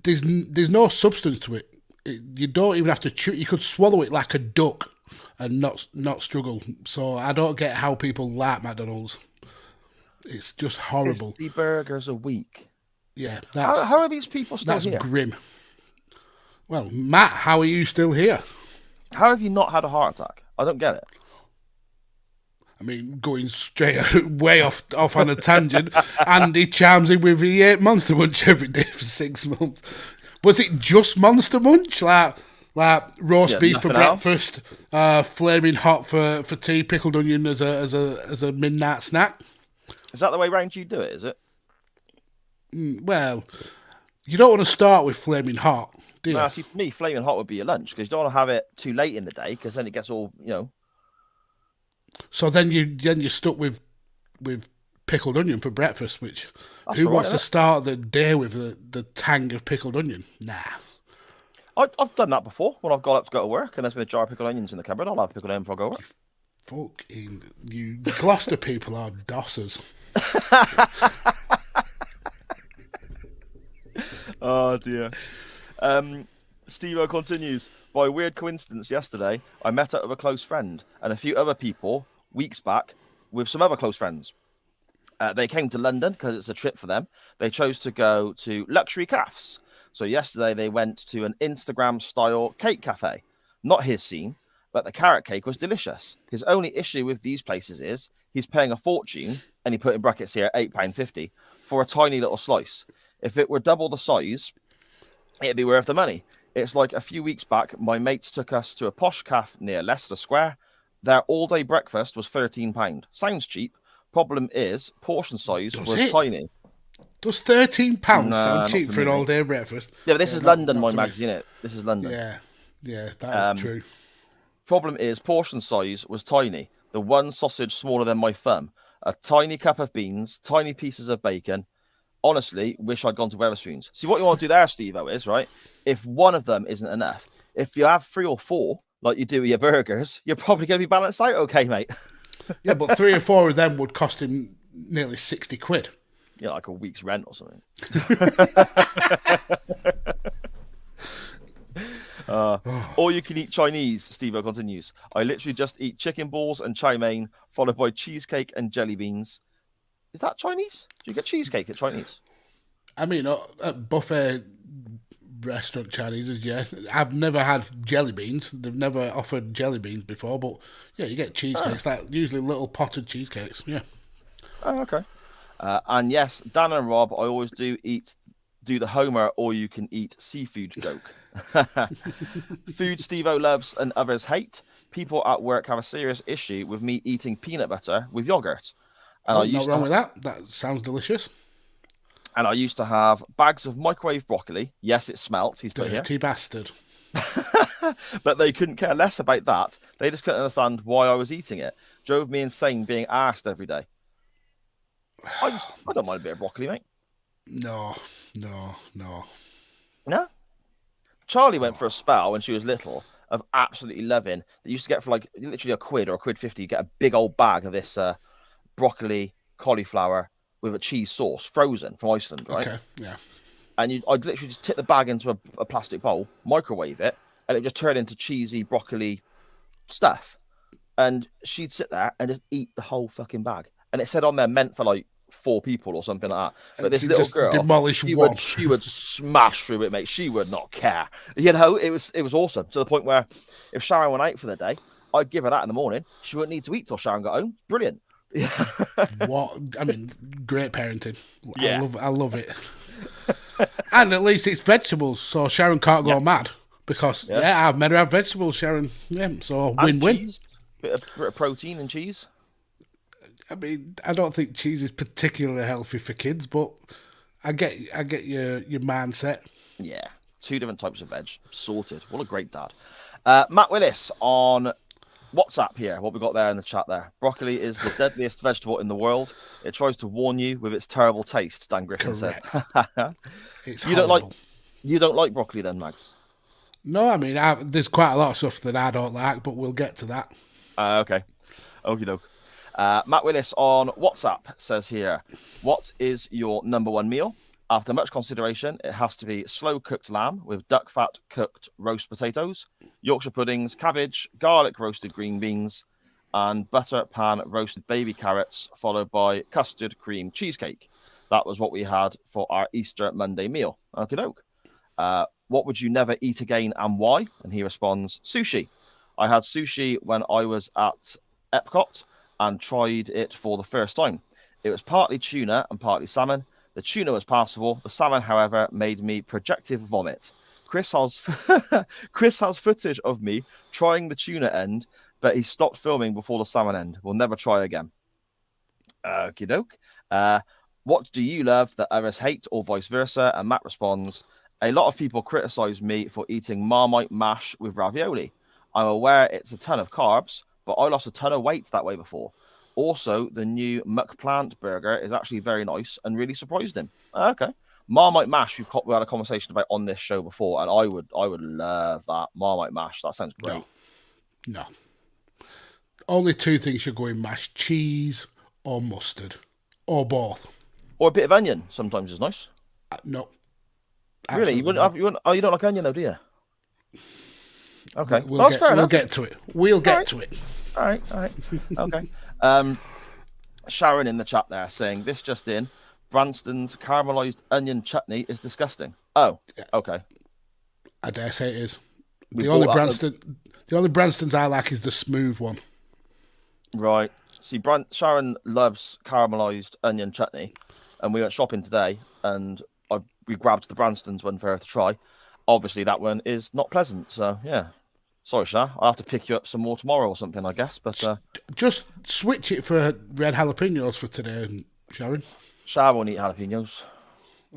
there's no substance to it. You don't even have to chew. You could swallow it like a duck and not struggle. So I don't get how people like McDonald's. It's just horrible. 50 burgers a week. Yeah, how are these people still that's here? grim. Well, Matt, how are you still here? How have you not had a heart attack? I don't get it. I mean, going straight way off on a tangent, Andy chimes in with he ate Monster Munch every day for 6 months. Was it just Monster Munch? Like roast beef for breakfast, flaming hot for tea, pickled onion as a midnight snack? Is that the way round you do it, is it? Well, you don't want to start with flaming hot, do you? No, see, for me, flaming hot would be your lunch, because you don't want to have it too late in the day, because then it gets all, you know. So then you're stuck with pickled onion for breakfast, which That's who all wants right, to start the day with the tang of pickled onion? Nah. I've done that before when I've got up to go to work, and there's been a jar of pickled onions in the cupboard. I'll have pickled onion before I go to work. Fucking you Gloucester people are dossers. Oh dear. Steve-O continues. By weird coincidence, yesterday I met up with a close friend and a few other people weeks back with some other close friends. They came to London because it's a trip for them. They chose to go to luxury cafes. So yesterday they went to an Instagram-style cake cafe. Not his scene, but the carrot cake was delicious. His only issue with these places is he's paying a fortune, and he put in brackets here £8.50, for a tiny little slice. If it were double the size, it'd be worth the money. It's like a few weeks back, my mates took us to a posh cafe near Leicester Square. Their all-day breakfast was £13. Sounds cheap. Problem is, portion size was tiny. Does £13 sound cheap for an all-day breakfast? Yeah, but this is London, my mag's, isn't it? This is London. Yeah, that is true. Problem is, portion size was tiny. The one sausage smaller than my thumb. A tiny cup of beans, tiny pieces of bacon. Honestly, wish I'd gone to Wetherspoons. See, what you want to do there, Steve-O, is, right, if one of them isn't enough, if you have 3 or 4, like you do with your burgers, you're probably going to be balanced out okay, mate. Yeah, but 3 or 4 of them would cost him nearly 60 quid. Yeah, like a week's rent or something. Or you can eat Chinese, Steve-O continues. I literally just eat chicken balls and chow mein, followed by cheesecake and jelly beans. Is that Chinese? Do you get cheesecake at Chinese? I mean, at buffet restaurant Chinese, yeah. I've never had jelly beans. They've never offered jelly beans before, but yeah, you get cheesecakes, like usually little potted cheesecakes. Yeah. Oh, okay. And yes, Dan and Rob, I always do the Homer or you can eat seafood joke. Food Steve-O loves and others hate. People at work have a serious issue with me eating peanut butter with yogurt. And I Not used wrong with that. That sounds delicious. And I used to have bags of microwave broccoli. Yes, it smelt. He's put here. Dirty bastard. But they couldn't care less about that. They just couldn't understand why I was eating it. Drove me insane being asked every day. I don't mind a bit of broccoli, mate. No. No? Charlie went for a spell when she was little of absolutely loving. They used to get for like literally £1 or £1.50. You get a big old bag of this broccoli, cauliflower with a cheese sauce, frozen from Iceland, right? Okay, yeah. And I'd literally just tip the bag into a plastic bowl, microwave it, and it just turned into cheesy broccoli stuff. And she'd sit there and just eat the whole fucking bag. And it said on there meant for like 4 people or something like that. But this little girl, she would smash through it, mate. She would not care. You know, it was awesome to the point where if Sharon went out for the day, I'd give her that in the morning. She wouldn't need to eat till Sharon got home. Brilliant. What? I mean, great parenting. Yeah. I love it. And at least it's vegetables, so Sharon can't go mad because I've made her have vegetables, Sharon. Yeah, so win-win. Bit of protein and cheese. I mean, I don't think cheese is particularly healthy for kids, but I get your mindset. Yeah, 2 different types of veg. Sorted. What a great dad. Matt Willis on WhatsApp here. What we got there in the chat there. Broccoli is the deadliest vegetable in the world. It tries to warn you with its terrible taste, Dan Griffin said. It's you don't like broccoli then, Mags? No, I mean, there's quite a lot of stuff that I don't like, but we'll get to that. Okay. Okie doke. Matt Willis on WhatsApp says here, what is your number 1 meal? After much consideration, it has to be slow-cooked lamb with duck fat cooked roast potatoes, Yorkshire puddings, cabbage, garlic roasted green beans, and butter pan roasted baby carrots, followed by custard cream cheesecake. That was what we had for our Easter Monday meal. Okie doke. What would you never eat again and why? And he responds, sushi. I had sushi when I was at Epcot and tried it for the first time. It was partly tuna and partly salmon. The tuna was passable. The salmon, however, made me projective vomit. Chris has footage of me trying the tuna end, but he stopped filming before the salmon end. We'll never try again. Okie doke. What do you love that others hate or vice versa? And Matt responds, a lot of people criticize me for eating Marmite mash with ravioli. I'm aware it's a ton of carbs, but I lost a ton of weight that way before. Also, the new McPlant burger is actually very nice and really surprised him. Okay. Marmite mash, we had a conversation about on this show before, and I would love that Marmite mash. That sounds great. No. Only 2 things should go in mash: cheese or mustard, or both. Or a bit of onion sometimes is nice. No. Really? You don't like onion though, do you? Okay. We'll get to it. We'll get to it. All right. Okay. Sharon in the chat there saying, this just in, Branston's caramelised onion chutney is disgusting. Oh, okay. I dare say it is. The only Branstons I like is the smooth one. Right. See, Sharon loves caramelised onion chutney, and we went shopping today, and we grabbed the Branston's one for her to try. Obviously, that one is not pleasant, so yeah. Sorry, Shah. I'll have to pick you up some more tomorrow or something, I guess. But just switch it for red jalapenos for today, Sharon. Shah won't eat jalapenos.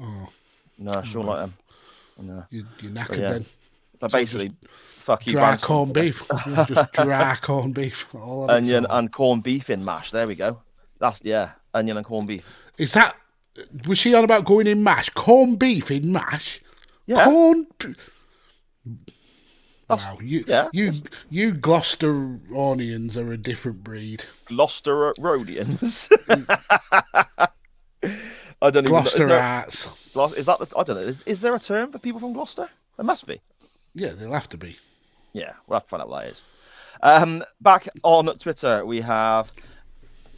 Oh. No, she'll like them. No. You're knackered then. But basically, fuck you. Dry corned beef. Just dry corned beef. Onion and corned beef in mash. There we go. Onion and corned beef. Was she on about going in mash? Corned beef in mash? Yeah. Wow, you Gloucesteronians are a different breed. Gloucesteronians. I don't even Gloucesterites. Is that I don't know. Is there a term for people from Gloucester? There must be. Yeah, they'll have to be. Yeah, we'll have to find out what that is. Back on Twitter, we have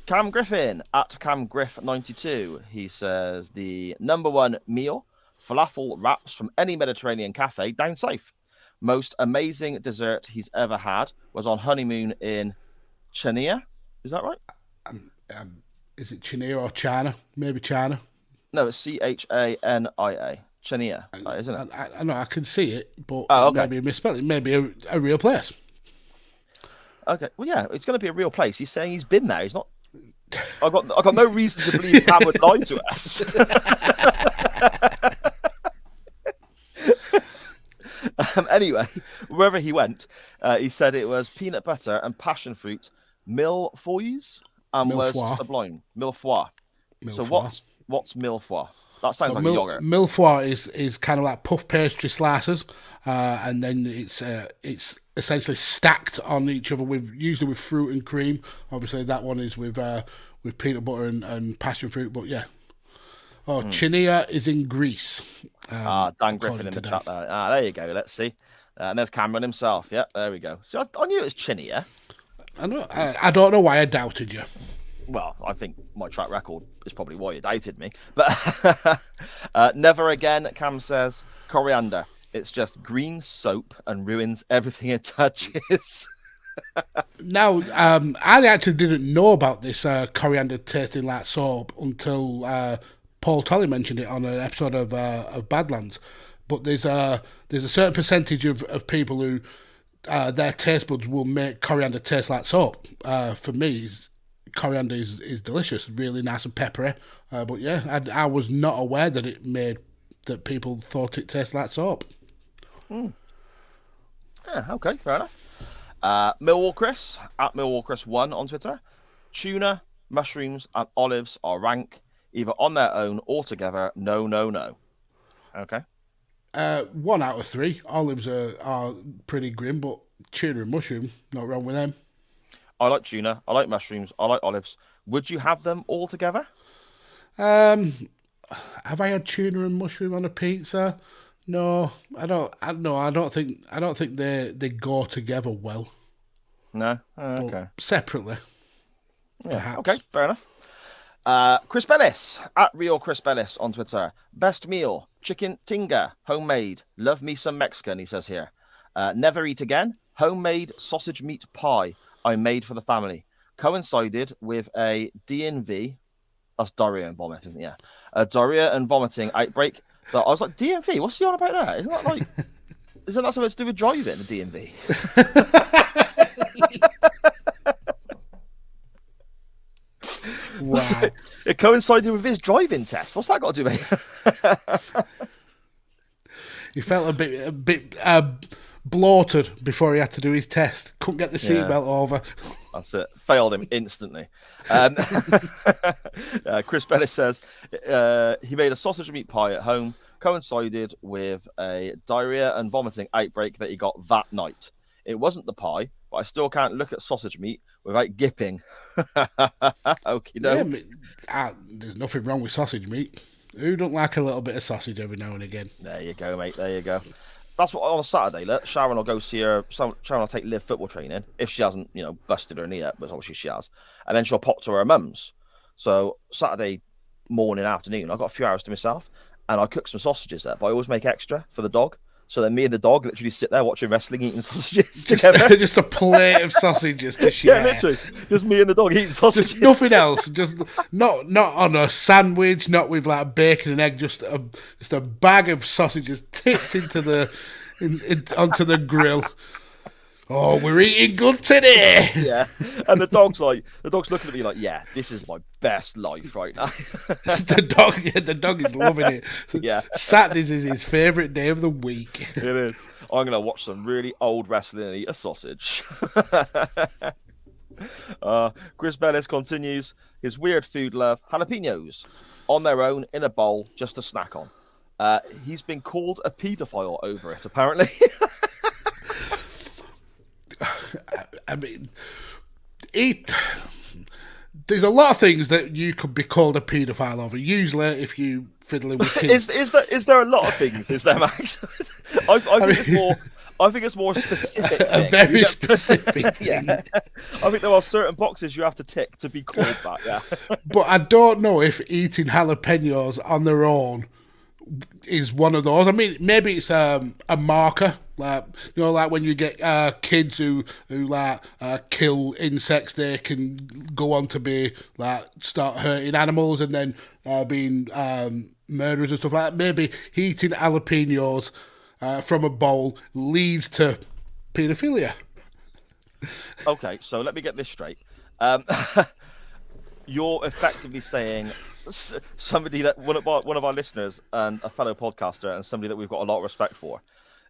Cam Griffin at Cam Griff 92. He says the number one meal, falafel wraps from any Mediterranean cafe down south. Most amazing dessert he's ever had was on honeymoon in Chania. Is that right? Is it China or China? Maybe China. No, it's Chania. Chania, isn't it? I know I can see it, but okay. Maybe a misspelling. Maybe a real place. Okay, well, yeah, it's going to be a real place. He's saying he's been there. He's not. I got no reason to believe Cam would lie to us. Anyway, wherever he went, he said it was peanut butter and passion fruit mille-feuilles and was sublime. Mille-feuilles. So what's mille-feuilles? That sounds like a yogurt. Mille-feuilles is kind of like puff pastry slices, and then it's essentially stacked on each other usually with fruit and cream. Obviously, that one is with peanut butter and passion fruit. But yeah, Chania is in Greece. Dan Griffin in the chat there. There you go. Let's see. And there's Cameron himself. Yep, there we go. So I knew it was Chania. I don't know why I doubted you. Well, I think my track record is probably why you doubted me. But never again, Cam says, coriander. It's just green soap and ruins everything it touches. Now, I actually didn't know about this coriander tasting like soap until Paul Tolley mentioned it on an episode of Badlands. But there's a certain percentage of people who their taste buds will make coriander taste like soap. For me, coriander is delicious, really nice and peppery. But yeah, I was not aware that people thought it tasted like soap. Yeah, okay, fair enough. Millwall Chris at Millwall Chris 1 on Twitter. Tuna, mushrooms, and olives are rank, either on their own or together. No. Okay. 1 out of 3. Olives are pretty grim, but tuna and mushroom, not wrong with them. I like tuna. I like mushrooms. I like olives. Would you have them all together? Have I had tuna and mushroom on a pizza? No, I don't. I don't think they go together well. No. Okay. Separately. Yeah. Perhaps. Okay. Fair enough. Chris Bellis at Real Chris Bellis on Twitter. Best meal: chicken tinga, homemade. Love me some Mexican. He says here. Never eat again. Homemade sausage meat pie I made for the family. Coincided with a DNV. That's diarrhea and vomit, isn't it? Yeah. A diarrhea and vomiting outbreak. I was like, DMV? What's he on about there? Isn't that something to do with driving, the DMV? Wow. It coincided with his driving test. What's that got to do with it? He felt a bit bloated before he had to do his test. Couldn't get the seatbelt over. That's it. Failed him instantly. Chris Bellis says he made a sausage meat pie at home, coincided with a diarrhea and vomiting outbreak that he got that night. It wasn't the pie, but I still can't look at sausage meat without gipping. Okie doke. Yeah, there's nothing wrong with sausage meat. Who don't like a little bit of sausage every now and again? There you go, mate. There you go. That's what on a Saturday. Look, Sharon will go see her. Sharon will take Liv football training if she hasn't, busted her knee up, but obviously she has. And then she'll pop to her mum's. So Saturday morning, afternoon, I've got a few hours to myself, and I cook some sausages there. But I always make extra for the dog. So then me and the dog literally sit there watching wrestling, eating sausages together. Just a plate of sausages to share. Yeah, literally. Just me and the dog eating sausages. Just nothing else. Just not on a sandwich, not with like bacon and egg. Just a bag of sausages tipped into onto the grill. Oh, we're eating good today. Yeah, and the dog's looking at me like, yeah, this is my best life right now. the dog is loving it. Yeah, Saturdays is his favourite day of the week. It is. I'm gonna watch some really old wrestling and eat a sausage. Chris Bellis continues his weird food love: jalapenos on their own in a bowl, just a snack on. He's been called a paedophile over it, apparently. I mean, there's a lot of things that you could be called a paedophile over. Usually, if you fiddling with kids, is there a lot of things? Is there, Max? I think it's more. I think it's more a specific A thing. very specific thing. Yeah. I think there are certain boxes you have to tick to be called that, yes. But I don't know if eating jalapenos on their own is one of those. I mean, maybe it's a marker, like like when you get kids who like kill insects, they can go on to be like start hurting animals and then being murderers and stuff like that. Maybe eating jalapenos from a bowl leads to paedophilia. Okay, so let me get this straight. You're effectively saying somebody that one of our listeners and a fellow podcaster and somebody that we've got a lot of respect for.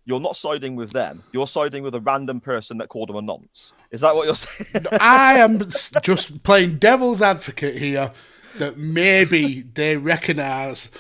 You're not siding with them. You're siding with a random person that called them a nonce. Is that what you're saying? I am just playing devil's advocate here that maybe they recognise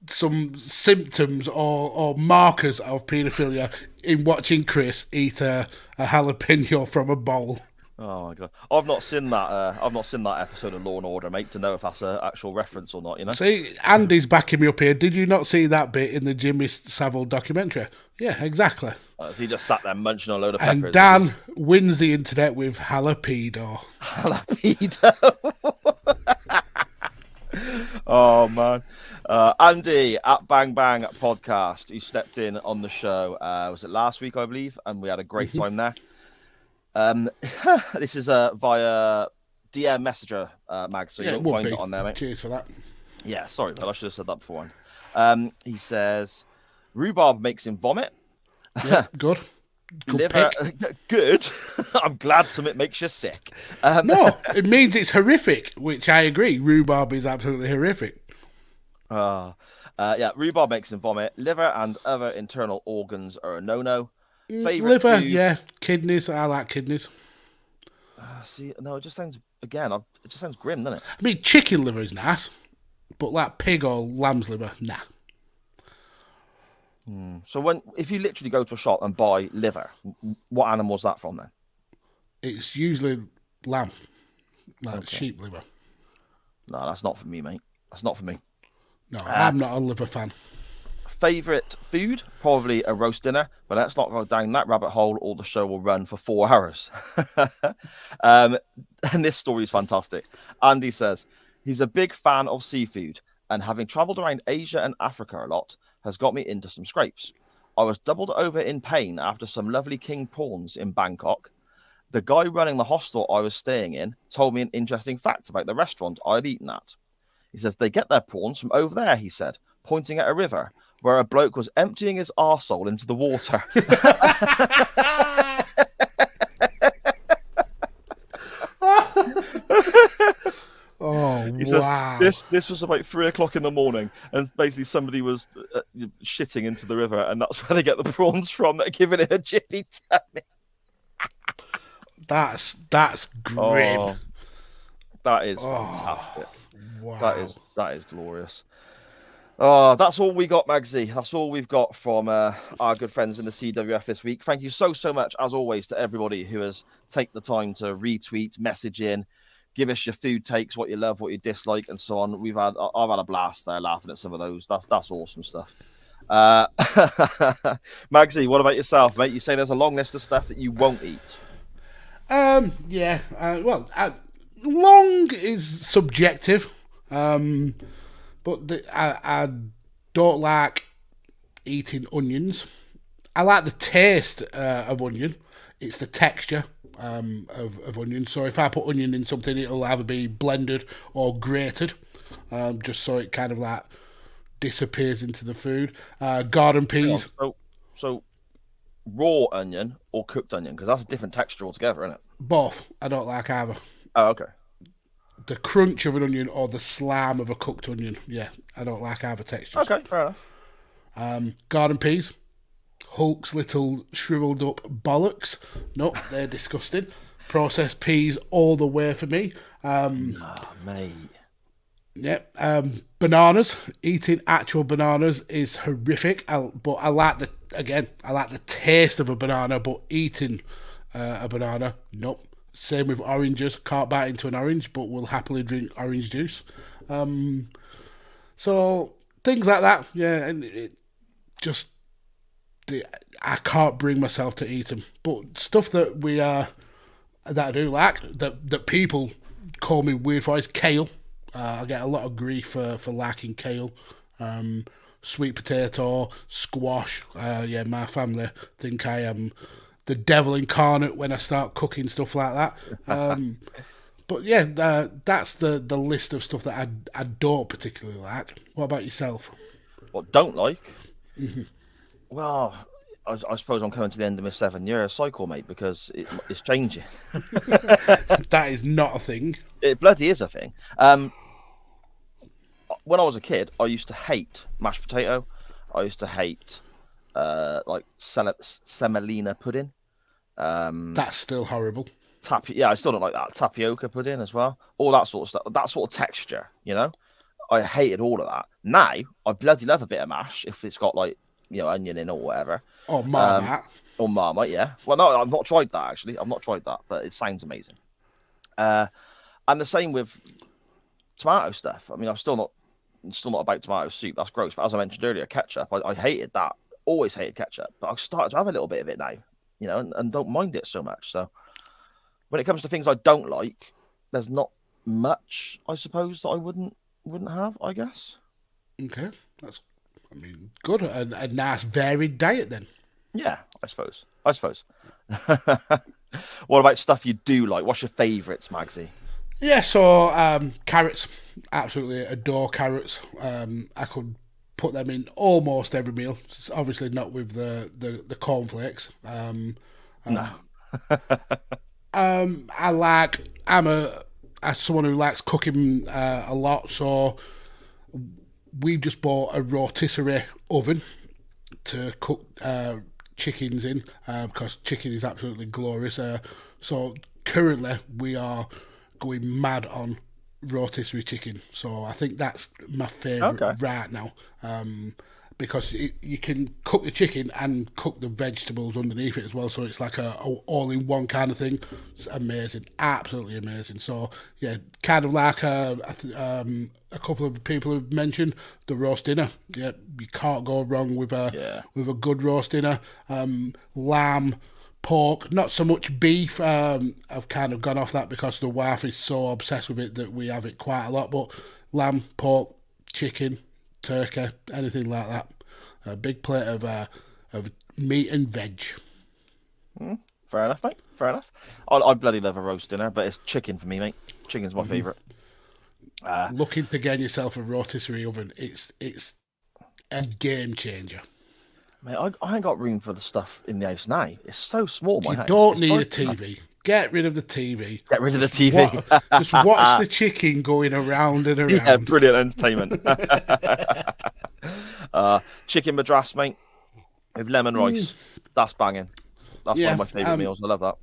some symptoms or markers of paedophilia in watching Chris eat a jalapeno from a bowl. Oh my god, I've not seen that. I've not seen that episode of Law and Order, mate, to know if that's an actual reference or not. You know. See, Andy's backing me up here. Did you not see that bit in the Jimmy Savile documentary? Yeah, exactly. So he just sat there munching on a load of peppers. And Dan wins the internet with jalapeno. Jalapeno. Oh man, Andy at Bang Bang Podcast, who stepped in on the show. Was it last week, I believe? And we had a great time there. This is via DM Messenger, Mag, so you'll find it on there, mate. Cheers for that. Yeah, sorry, but I should have said that before. He says, rhubarb makes him vomit. Yeah, good. Liver, good. I'm glad something makes you sick. No, it means it's horrific, which I agree. Rhubarb is absolutely horrific. Yeah, rhubarb makes him vomit. Liver and other internal organs are a no-no. Favorite liver, food? yeah. Kidneys, I like kidneys. See, no, it just sounds it just sounds grim, doesn't it? I mean, chicken liver is nice, but like pig or lamb's liver, nah. So if you literally go to a shop and buy liver, what animal's that from then? It's usually lamb, like sheep liver. No, that's not for me, mate. That's not for me. No, I'm not a liver fan. Favorite food? Probably a roast dinner, but let's not go down that rabbit hole or the show will run for 4 hours. And this story is fantastic. Andy says he's a big fan of seafood and having traveled around Asia and Africa a lot has got me into some scrapes. I was doubled over in pain after some lovely king prawns in Bangkok. The guy running the hostel I was staying in told me an interesting fact about the restaurant I'd eaten at. He says they get their prawns from over there, he said, pointing at a river where a bloke was emptying his arsehole into the water. Oh, He wow. says this was about 3 o'clock in the morning, and basically somebody was shitting into the river, and that's where they get the prawns from. They're giving it a jiffy tummy. That's grim. Oh, that is fantastic. Wow. That is glorious. Oh, that's all we got, Magsy. That's all we've got from our good friends in the CWF this week. Thank you so much, as always, to everybody who has taken the time to retweet, message in, give us your food takes, what you love, what you dislike, and so on. I've had a blast there laughing at some of those. That's awesome stuff. Magsy, what about yourself, mate? You say there's a long list of stuff that you won't eat. Yeah. Long is subjective. But I don't like eating onions. I like the taste of onion. It's the texture of onion. So if I put onion in something, it'll either be blended or grated, just so it kind of like disappears into the food. Garden peas. So raw onion or cooked onion? Because that's a different texture altogether, isn't it? Both. I don't like either. Oh, okay. The crunch of an onion or the slime of a cooked onion. Yeah, I don't like either textures. Okay, fair enough. Garden peas. Hulk's little shriveled up bollocks. Nope, they're disgusting. Processed peas all the way for me. Mate. Yep. Bananas. Eating actual bananas is horrific. But I like the taste of a banana, but eating a banana, nope. Same with oranges. Can't bite into an orange, but will happily drink orange juice. So things like that, yeah, and it just I can't bring myself to eat them. But stuff that I do like, that people call me weird for, is kale. I get a lot of grief for liking kale. Sweet potato, squash. My family think I am the devil incarnate when I start cooking stuff like that. But yeah, that's the list of stuff that I don't particularly like. What about yourself? What don't like? Well, I suppose I'm coming to the end of my 7-year cycle, mate, because it's changing. That is not a thing. It bloody is a thing. When I was a kid, I used to hate mashed potato. I used to hate like semolina pudding. That's still horrible. I still don't like that. Tapioca pudding as well. All that sort of stuff. That sort of texture, I hated all of that. Now I bloody love a bit of mash if it's got like onion in or whatever. Oh, Marmite. Or Marmite, yeah. Well, no, I've not tried that actually. I've not tried that, but it sounds amazing. And the same with tomato stuff. I mean, I'm still not about tomato soup. That's gross. But as I mentioned earlier, ketchup. I hated that. Always hated ketchup. But I've started to have a little bit of it now, and don't mind it so much. So when it comes to things I don't like, there's not much, I suppose, that I wouldn't have, I guess. Okay, that's, good. A nice varied diet then. Yeah, I suppose. What about stuff you do like? What's your favourites, Magsy? Yeah, so carrots. Absolutely adore carrots. I could put them in almost every meal. It's obviously not with the cornflakes. No. I'm someone who likes cooking a lot, so we've just bought a rotisserie oven to cook chickens in, because chicken is absolutely glorious. So currently we are going mad on rotisserie chicken, so I think that's my favourite right now, because you can cook the chicken and cook the vegetables underneath it as well, so it's like a all-in-one kind of thing. It's amazing, absolutely amazing. So yeah, kind of like a couple of people have mentioned the roast dinner. Yeah, you can't go wrong with a good roast dinner. Lamb, pork, not so much beef. I've kind of gone off that because the wife is so obsessed with it that we have it quite a lot. But lamb, pork, chicken, turkey, anything like that. A big plate of meat and veg. Fair enough, mate. Fair enough. I bloody love a roast dinner, but it's chicken for me, mate. Chicken's my favourite. Looking to get yourself a rotisserie oven, it's a game changer. Mate, I ain't got room for the stuff in the house now. It's so small, my house. You don't need a TV. Get rid of the TV. Get rid of the TV. Just watch the chicken going around and around. Yeah, brilliant entertainment. Chicken madras, mate, with lemon rice. That's banging. That's one of my favourite meals. I love that.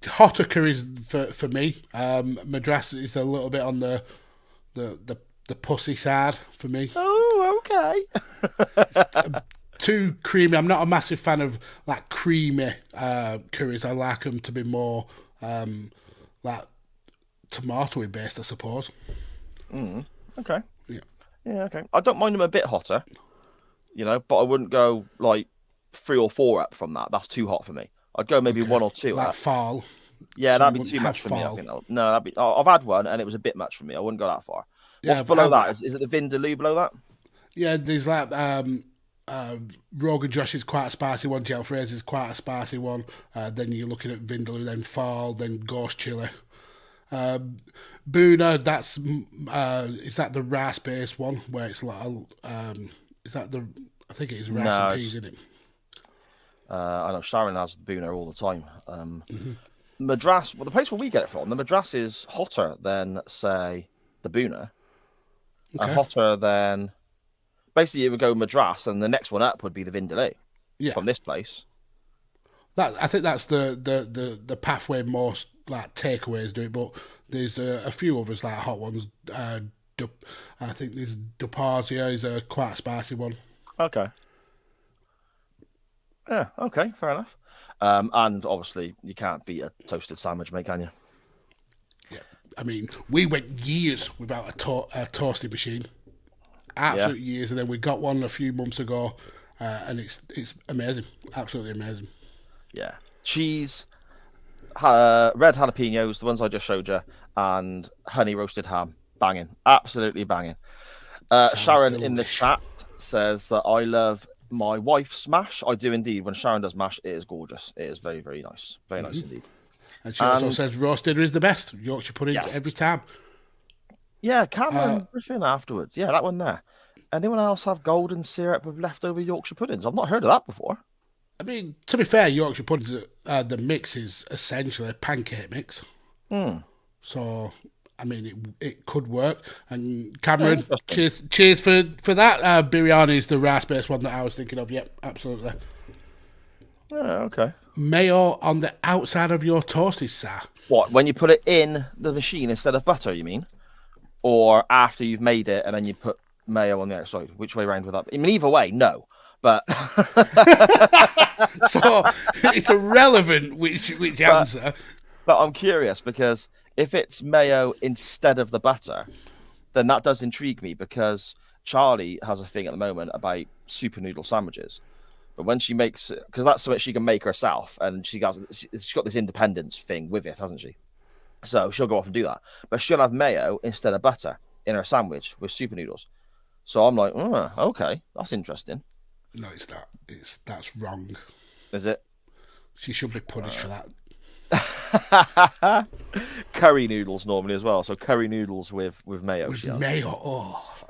Hotter curries for me. Madras is a little bit on the pussy side for me. Oh, okay. Too creamy. I'm not a massive fan of like creamy curries. I like them to be more like tomatoey based, I suppose. Okay. Yeah, okay. I don't mind them a bit hotter, but I wouldn't go like 3 or 4 up from that. That's too hot for me. I'd go maybe 1 or 2 like up. fall. Yeah, So that'd you be too wouldn't much have for me. I fall. think. No, I've had one and it was a bit much for me. I wouldn't go that far. Yeah, What's below that? Is it the Vindaloo below that? Yeah, there's like Rogan Josh is quite a spicy one. Jalfrezi is quite a spicy one. Then you're looking at Vindaloo, then Fall, then Ghost Chili. Boona, that's is that the rice based one where it's like is that the I think it is rice and peas, isn't it? I know Sharon has Boona all the time. Madras, well, the place where we get it from, the Madras is hotter than say the Boona, and hotter than. Basically, it would go Madras, and the next one up would be the Vindaloo from this place. I think that's the pathway most like takeaways do it, but there's a few others like hot ones. I think there's Dupazia is a quite a spicy one. Okay. Yeah. Okay. Fair enough. And obviously, you can't beat a toasted sandwich, mate, can you? Yeah. I mean, we went years without a toasting machine. Absolute years, and then we got one a few months ago, and it's amazing, absolutely amazing. Yeah, cheese, red jalapenos, the ones I just showed you, and honey roasted ham, banging, absolutely banging. Sharon in the chat says that I love my wife's mash. I do indeed. When Sharon does mash, it is gorgeous. It is very, very nice. Very nice indeed. And she also says roast dinner is the best. Yorkshire pudding every time. Yeah, Cameron Griffin afterwards. Yeah, that one there. Anyone else have golden syrup with leftover Yorkshire puddings? I've not heard of that before. I mean, to be fair, Yorkshire puddings, the mix is essentially a pancake mix. So, I mean, it could work. And Cameron, cheers for that. Biryani is the rice-based one that I was thinking of. Yep, absolutely. Yeah, okay. Mayo on the outside of your toasties, sir. What, when you put it in the machine instead of butter, you mean? Or after you've made it and then you put mayo on the outside? Which way around would that be? I mean, either way, no. But so it's irrelevant which answer. But I'm curious because if it's mayo instead of the butter, then that does intrigue me because Charlie has a thing at the moment about super noodle sandwiches. But when she makes it, because that's something she can make herself, and she's got this independence thing with it, hasn't she? So she'll go off and do that. But she'll have mayo instead of butter in her sandwich with super noodles. So I'm like, okay, that's interesting. No, it's not. That's wrong. Is it? She should be punished for that. Curry noodles normally as well. So curry noodles with mayo. With mayo. Oh.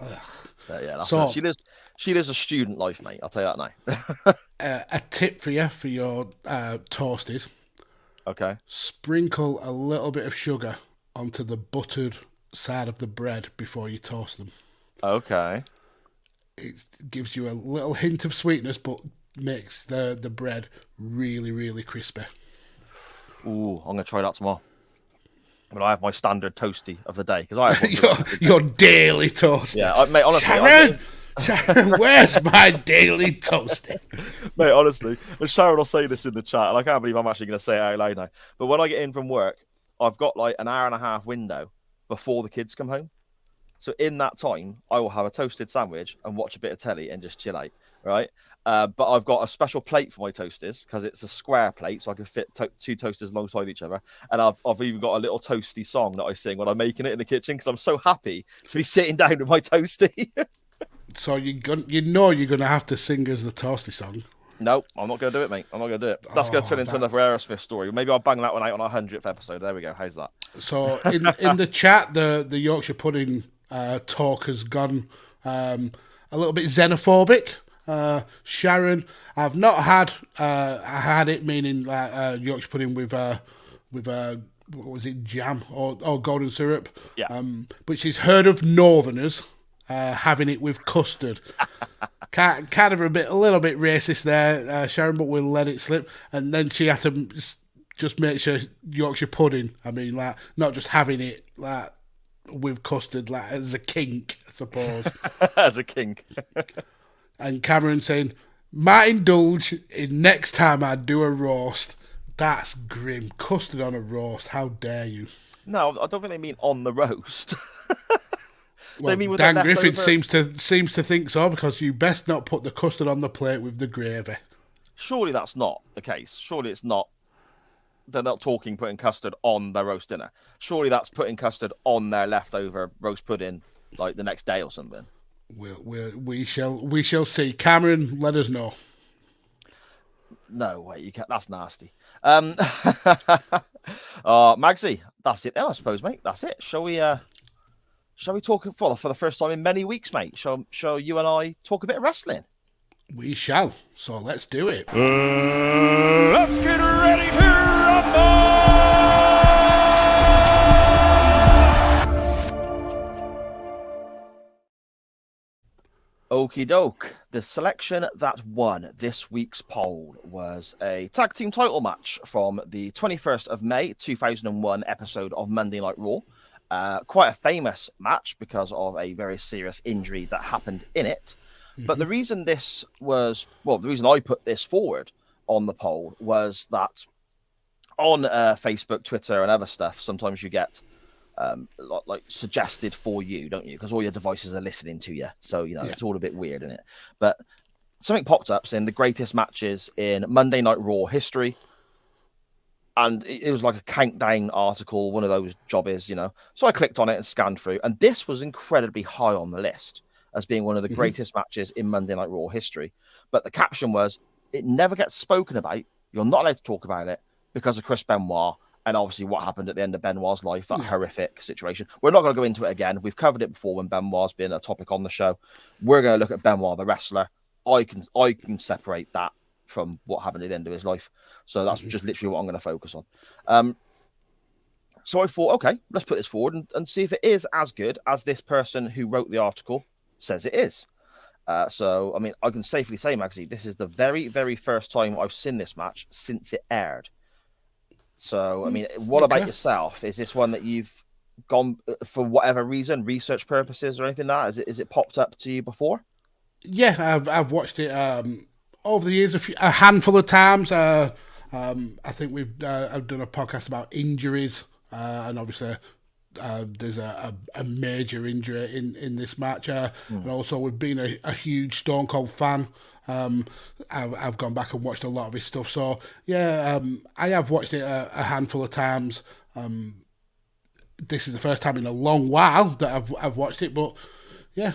Yeah, that's right. She lives a student life, mate. I'll tell you that now. A tip for you for your toasties. Okay. Sprinkle a little bit of sugar onto the buttered side of the bread before you toast them. Okay. It gives you a little hint of sweetness, but makes the bread really, really crispy. Ooh, I'm going to try that tomorrow. When I have my standard toasty of the day. Because I have your daily toasty. Yeah, mate, honestly. Sharon, where's my daily toasty? Mate, honestly. And Sharon will say this in the chat, and I can't believe I'm actually going to say it out loud now. But when I get in from work, I've got like an hour and a half window before the kids come home. So in that time, I will have a toasted sandwich and watch a bit of telly and just chill out, right? But I've got a special plate for my toasters because it's a square plate, so I can fit two toasters alongside each other. And I've even got a little toasty song that I sing when I'm making it in the kitchen because I'm so happy to be sitting down with my toasty. So you're going to have to sing as the toasty song. No, I'm not going to do it, mate. I'm not going to do it. That's going to turn into another Aerosmith story. Maybe I'll bang that one out on our 100th episode. There we go. How's that? So in the chat, the Yorkshire pudding talk has gone a little bit xenophobic. Sharon, I've not had I had it, meaning like Yorkshire pudding with what was it, jam or golden syrup? Yeah. But she's heard of Northerners having it with custard. Kind of a little bit racist there, Sharon, but we'll let it slip. And then she had to just make sure Yorkshire pudding. I mean, like not just having it like with custard, like as a kink, I suppose. As a kink. And Cameron saying, might indulge in next time I do a roast. That's grim. Custard on a roast. How dare you? No, I don't think they mean on the roast. Well, mean with Dan Griffin seems to think so, because you best not put the custard on the plate with the gravy. Surely that's not the case. Surely it's not. They're not talking putting custard on their roast dinner. Surely that's putting custard on their leftover roast pudding like the next day or something. We shall see. Cameron, let us know. No way, you can't. That's nasty. Magsy, that's it then, I suppose, mate. That's it. Shall we talk for the first time in many weeks, mate? Shall you and I talk a bit of wrestling? We shall. So let's do it. Let's get ready to rumble! Okie doke. The selection that won this week's poll was a tag team title match from the 21st of May 2001 episode of Monday Night Raw. Quite a famous match because of a very serious injury that happened in it. Mm-hmm. But the reason the reason I put this forward on the poll was that on Facebook, Twitter, and other stuff, sometimes you get like suggested for you, don't you? Because all your devices are listening to you. So, it's all a bit weird, isn't it? But something popped up saying the greatest matches in Monday Night Raw history. And it was like a countdown article, one of those jobbies, So I clicked on it and scanned through. And this was incredibly high on the list as being one of the greatest matches in Monday Night Raw history. But the caption was, it never gets spoken about. You're not allowed to talk about it because of Chris Benoit. And obviously what happened at the end of Benoit's life, that horrific situation. We're not going to go into it again. We've covered it before when Benoit's been a topic on the show. We're going to look at Benoit, the wrestler. I can separate that from what happened at the end of his life. So that's just literally what I'm going to focus on. So I thought, okay, let's put this forward and see if it is as good as this person who wrote the article says it is. So, I mean, I can safely say, Magsy, this is the very, very first time I've seen this match since it aired. So, I mean, what about yourself? Is this one that you've gone for whatever reason, research purposes or anything like that? Is it popped up to you before? Yeah, I've watched it over the years a handful of times. I think I've done a podcast about injuries, and obviously there's a major injury in this match, and also we've been a huge Stone Cold fan. I've gone back and watched a lot of his stuff, so yeah, I have watched it a handful of times. This is the first time in a long while that I've watched it, but yeah,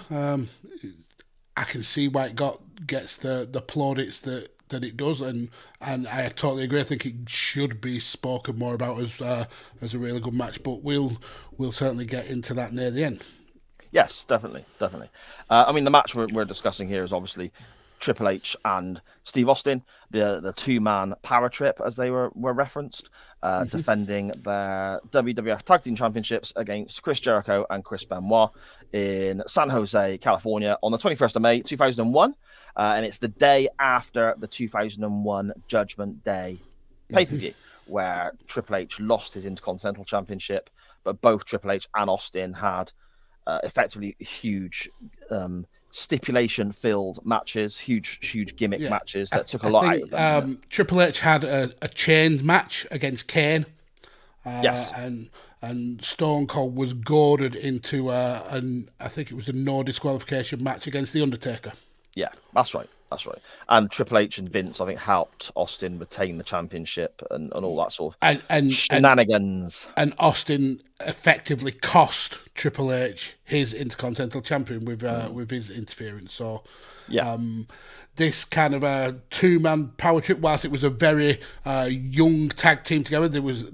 I can see why it gets the plaudits that it does, and I totally agree. I think it should be spoken more about as a really good match, but we'll certainly get into that near the end. Yes, definitely. I mean, the match we're discussing here is obviously Triple H and Steve Austin, the two-man power trip, as they were referenced, defending their WWF Tag Team Championships against Chris Jericho and Chris Benoit in San Jose, California, on the 21st of May, 2001. And it's the day after the 2001 Judgment Day pay-per-view, where Triple H lost his Intercontinental Championship, but both Triple H and Austin had effectively huge stipulation-filled matches, huge gimmick matches that took a lot out of them. Triple H had a chain match against Kane. Yes. And Stone Cold was goaded into I think it was a no disqualification match against The Undertaker. Yeah, that's right. And Triple H and Vince, I think, helped Austin retain the championship and all that sort of shenanigans. And Austin effectively cost Triple H his Intercontinental Champion with his interference. So, yeah. This kind of a two-man power trip, whilst it was a very young tag team together,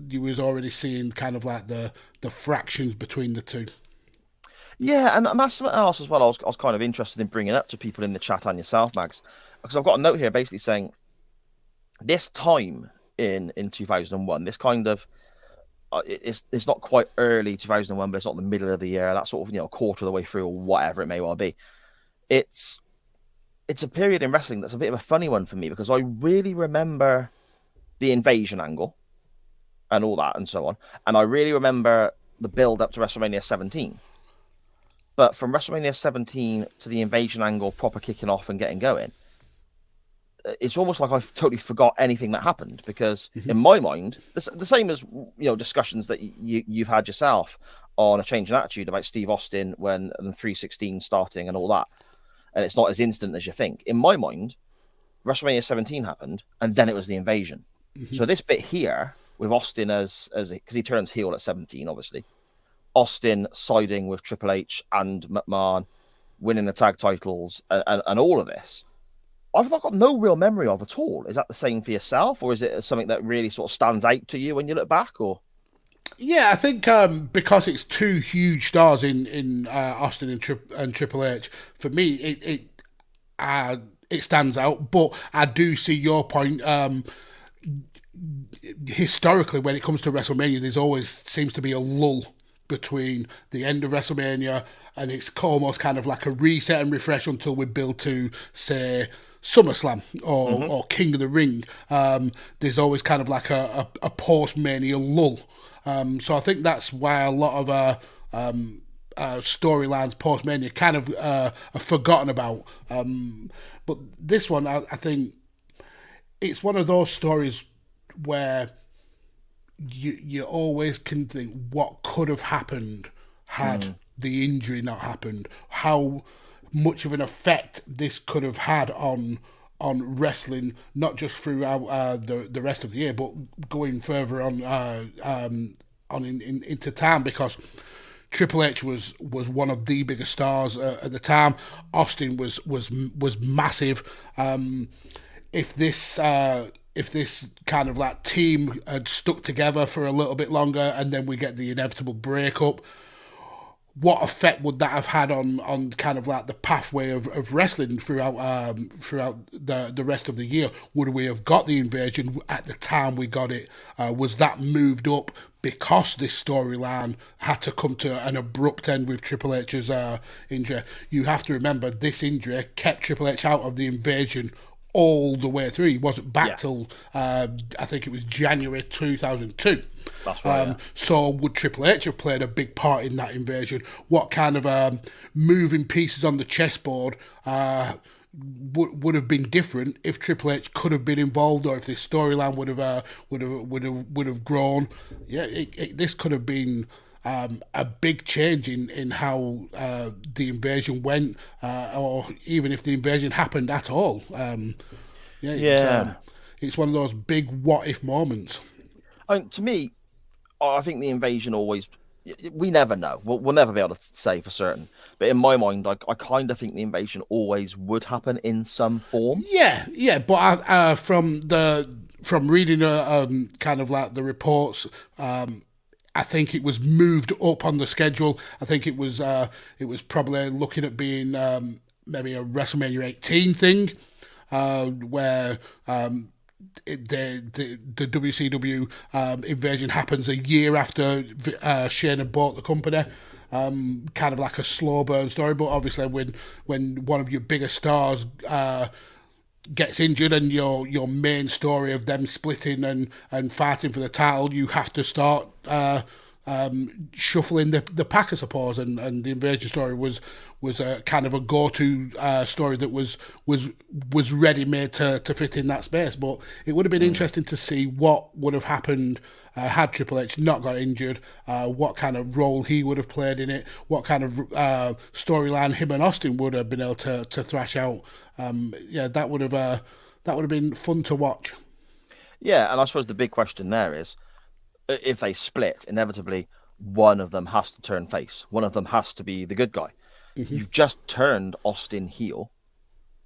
you was already seeing kind of like the fractions between the two. Yeah, and that's something else as well. I was kind of interested in bringing up to people in the chat and yourself, Mags, because I've got a note here basically saying this time in 2001, this kind of it's not quite early 2001, but it's not the middle of the year. That sort of quarter of the way through or whatever it may well be. It's a period in wrestling that's a bit of a funny one for me because I really remember the invasion angle and all that and so on, and I really remember the build up to WrestleMania 17. But from WrestleMania 17 to the invasion angle proper kicking off and getting going, it's almost like I've totally forgot anything that happened because in my mind, the same as discussions that you've had yourself on A Change in Attitude about Steve Austin when the 316 starting and all that, and it's not as instant as you think. In my mind, WrestleMania 17 happened and then it was the invasion. So this bit here with Austin as because he turns heel at 17, obviously. Austin siding with Triple H and McMahon, winning the tag titles, and all of this, I've got no real memory of at all. Is that the same for yourself, or is it something that really sort of stands out to you when you look back? Or yeah, I think because it's two huge stars in Austin and Triple H, for me it stands out. But I do see your point. Historically, when it comes to WrestleMania, there's always seems to be a lull between the end of WrestleMania and it's almost kind of like a reset and refresh until we build to, say, SummerSlam or King of the Ring. There's always kind of like a post-Mania lull. So I think that's why a lot of storylines post-Mania kind of are forgotten about. But this one, I think it's one of those stories where you always can think what could have happened had the injury not happened. How much of an effect this could have had on wrestling, not just throughout the rest of the year, but going further into time, because Triple H was one of the biggest stars at the time. Austin was massive. If this kind of like team had stuck together for a little bit longer, and then we get the inevitable breakup, what effect would that have had on kind of like the pathway of wrestling throughout the rest of the year? Would we have got the invasion at the time we got it? Was that moved up because this storyline had to come to an abrupt end with Triple H's injury? You have to remember, this injury kept Triple H out of the invasion all the way through. He wasn't back till I think it was January 2002. That's right. So would Triple H have played a big part in that invasion? What kind of moving pieces on the chessboard would have been different if Triple H could have been involved, or if this storyline would have grown? Yeah, this could have been a big change in how the invasion went, or even if the invasion happened at all. It's one of those big what if moments. To me, I think the invasion always, we never know. We'll never be able to say for certain. But in my mind, I kind of think the invasion always would happen in some form. Yeah. But from reading kind of like the reports, I think it was moved up on the schedule. I think it was probably looking at being maybe a WrestleMania 18 thing, where the WCW invasion happens a year after Shane had bought the company. Kind of like a slow burn story, but obviously when one of your biggest stars gets injured, and your main story of them splitting and fighting for the title, you have to start shuffling the pack, I suppose, and the invasion story was a kind of a go-to story that was ready made to fit in that space. But it would have been interesting to see what would have happened had Triple H not got injured, what kind of role he would have played in it, what kind of storyline him and Austin would have been able to thrash out. That would have been fun to watch. Yeah, and I suppose the big question there is, if they split, inevitably one of them has to turn face. One of them has to be the good guy. Mm-hmm. You've just turned Austin heel.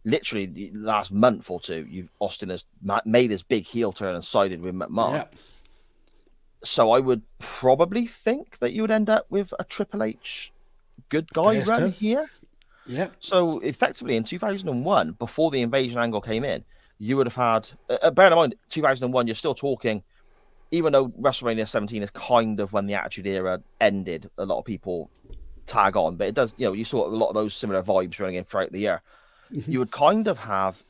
Literally the last month or two, Austin has made his big heel turn and sided with McMahon. Yeah. So I would probably think that you would end up with a Triple H good guy run here. Yeah. So effectively in 2001, before the invasion angle came in, you would have had, bear in mind, 2001, you're still talking, even though WrestleMania 17 is kind of when the Attitude Era ended, a lot of people tag on, but it does, you saw a lot of those similar vibes running in throughout the year. Mm-hmm. You would kind of have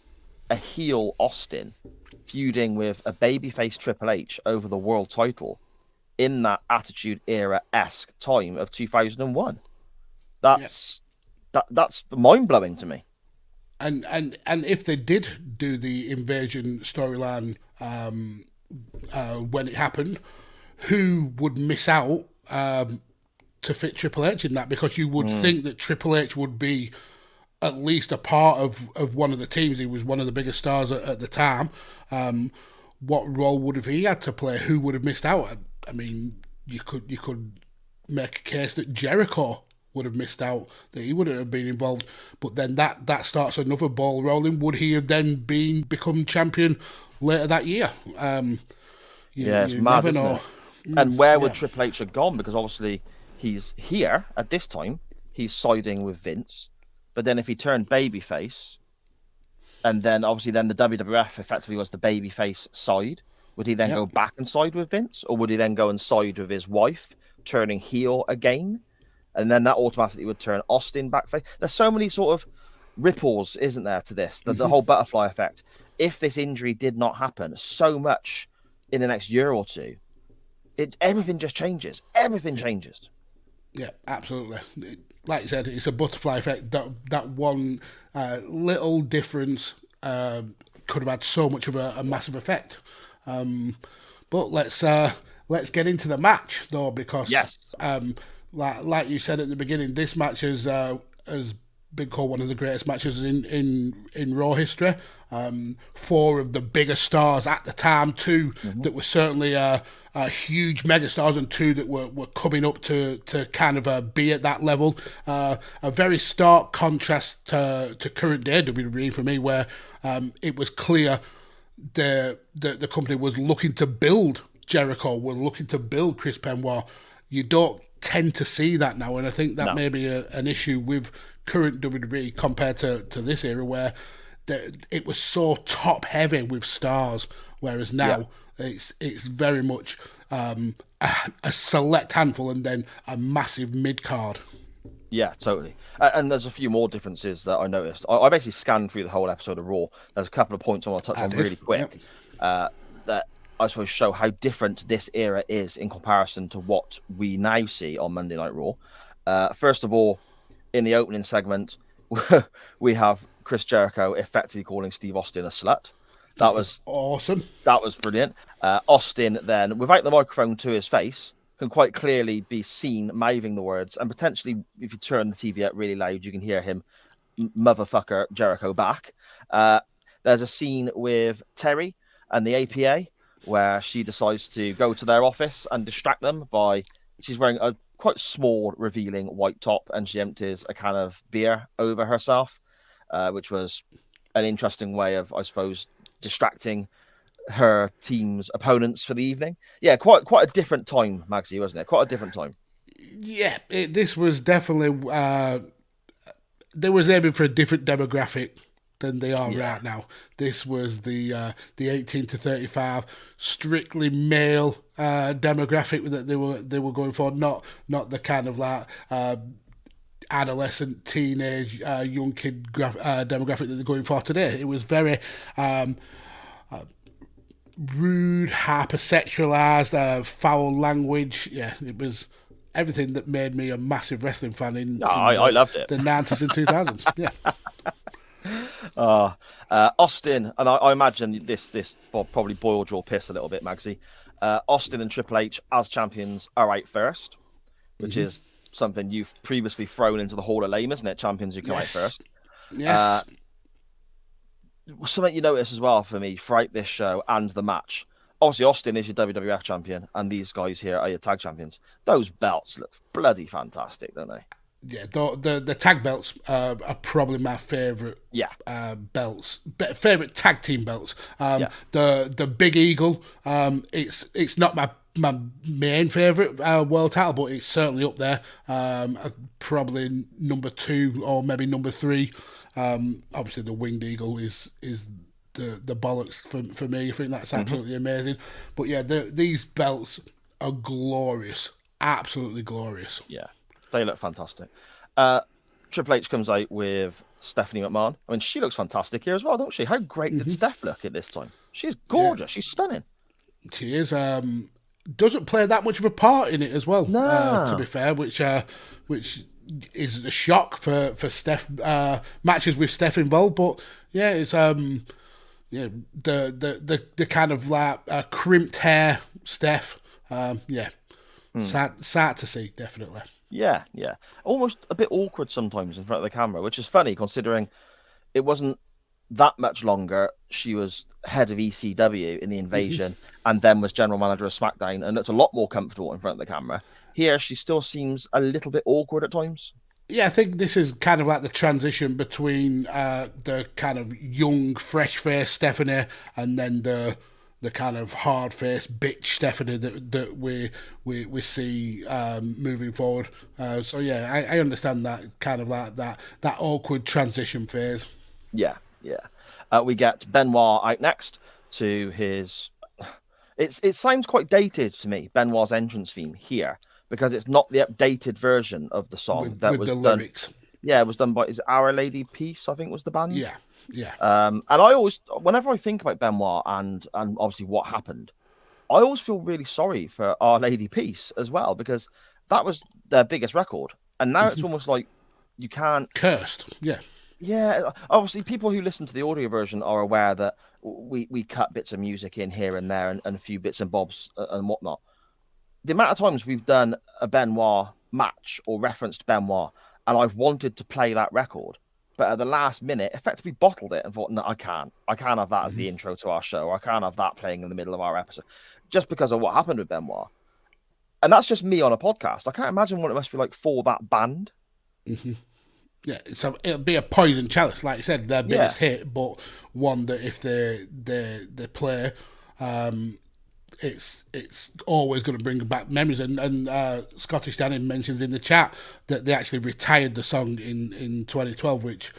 a heel Austin feuding with a babyface Triple H over the world title in that Attitude Era-esque time of 2001. That's mind-blowing to me. And if they did do the invasion storyline when it happened, who would miss out to fit Triple H in that? Because you would think that Triple H would be at least a part of one of the teams. He was one of the biggest stars at the time. What role would have he had to play? Who would have missed out? I mean, you could make a case that Jericho would have missed out, that he wouldn't have been involved. But then that starts another ball rolling. Would he have then become champion later that year? It's mad, isn't it? And where would Triple H have gone? Because obviously he's here at this time. He's siding with Vince. But then if he turned babyface, and then obviously then the WWF effectively was the babyface side, would he then go back and side with Vince? Or would he then go and side with his wife, turning heel again? And then that automatically would turn Austin back face. There's so many sort of ripples, isn't there, to this? The whole butterfly effect. If this injury did not happen, so much in the next year or two, everything just changes. Everything changes. Yeah, absolutely. Like you said, it's a butterfly effect. That one little difference could have had so much of a massive effect. But let's get into the match though, because like you said at the beginning, this match has been called one of the greatest matches in Raw history. 4 of the bigger stars at the time, 2 that were certainly huge megastars, and 2 that were coming up to kind of be at that level. A very stark contrast to current day WWE for me, where it was clear the company was looking to build Jericho, were looking to build Chris Benoit. You don't tend to see that now, and I think that may be an issue with current WWE compared to this era, where it was so top heavy with stars, whereas now it's very much a select handful and then a massive mid card. Yeah, totally. And there's a few more differences that I noticed. I basically scanned through the whole episode of Raw. There's a couple of points I want to touch on really quick that I suppose show how different this era is in comparison to what we now see on Monday Night Raw. First of all, in the opening segment, we have Chris Jericho effectively calling Steve Austin a slut. That was awesome. That was brilliant. Austin then, without the microphone to his face, can quite clearly be seen mouthing the words, and potentially, if you turn the TV up really loud, you can hear him motherfucker Jericho back. There's a scene with Terry and the APA where she decides to go to their office and distract them by, she's wearing a quite small, revealing white top, and she empties a can of beer over herself, which was an interesting way of, I suppose, distracting her team's opponents for the evening. Yeah, quite a different time, Magsy, wasn't it? Quite a different time. Yeah, this was definitely, they was aiming for a different demographic than they are right now. This was the 18 to 35 strictly male demographic that they were going for, not the kind of like adolescent, teenage, young kid demographic that they're going for today. It was very rude, hypersexualized, foul language. Yeah, it was everything that made me a massive wrestling fan I loved it. The 90s and 2000s. Yeah. Austin, and I imagine this probably boiled your piss a little bit, Magsy. Austin and Triple H as champions are out first, which is something you've previously thrown into the Hall of Lame, isn't it? Champions who come out first. Yes. Something you notice as well for me throughout this show and the match. Obviously, Austin is your WWF champion, and these guys here are your tag champions. Those belts look bloody fantastic, don't they? Yeah, the tag belts are probably my favourite belts, favourite tag team belts. The Big Eagle, it's not my main favourite world title, but it's certainly up there. Probably number 2 or maybe number 3. Obviously, the Winged Eagle is the bollocks for me. I think that's absolutely amazing. But yeah, these belts are glorious, absolutely glorious. Yeah. They look fantastic. Triple H comes out with Stephanie McMahon. I mean, she looks fantastic here as well, don't she? How great did Steph look at this time? She's gorgeous. Yeah. She's stunning. She is. Doesn't play that much of a part in it as well, to be fair, which is a shock for Steph. Matches with Steph involved, but yeah, it's the kind of like crimped hair Steph. Sad to see, definitely. Yeah. Almost a bit awkward sometimes in front of the camera, which is funny considering it wasn't that much longer. She was head of ECW in the Invasion and then was general manager of SmackDown and looked a lot more comfortable in front of the camera. Here, she still seems a little bit awkward at times. Yeah, I think this is kind of like the transition between the kind of young, fresh-faced Stephanie and then the kind of hard-faced bitch Stephanie that we see moving forward. So yeah, I understand that kind of like that awkward transition phase. Yeah. We get Benoit out next to his. It sounds quite dated to me, Benoit's entrance theme here, because it's not the updated version of the song with the lyrics. Yeah, it was done by Our Lady Peace, I think was the band. Yeah. And I always, whenever I think about Benoit and obviously what happened, I always feel really sorry for Our Lady Peace as well, because that was their biggest record, and now it's almost like you can't cursed. Yeah, obviously people who listen to the audio version are aware that we cut bits of music in here and there and a few bits and bobs and whatnot. The amount of times we've done a Benoit match or referenced Benoit and I've wanted to play that record but at the last minute, effectively bottled it and thought, no, I can't have that as the intro to our show. I can't have that playing in the middle of our episode, just because of what happened with Benoit. And that's just me on a podcast. I can't imagine what it must be like for that band. Mm-hmm. Yeah, so it'll be a poison chalice, like you said, their biggest hit, but one that if they play, it's always going to bring back memories. And Scottish Danny mentions in the chat that they actually retired the song in 2012, which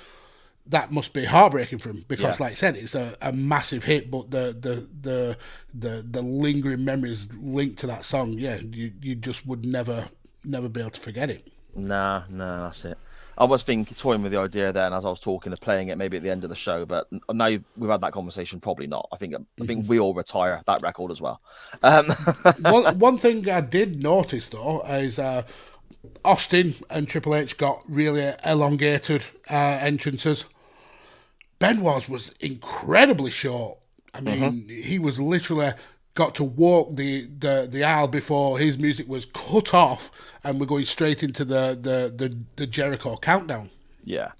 that must be heartbreaking for him because, like I said, it's a massive hit, but the lingering memories linked to that song, you just would never be able to forget it. Nah, that's it. I was toying with the idea then as I was talking of playing it maybe at the end of the show, but now we've had that conversation, probably not. I think we all retire that record as well. One thing I did notice though is Austin and Triple H got really elongated entrances. Benoit's was incredibly short. I mean, he was literally got to walk the aisle before his music was cut off, and we're going straight into the Jericho countdown. Yeah,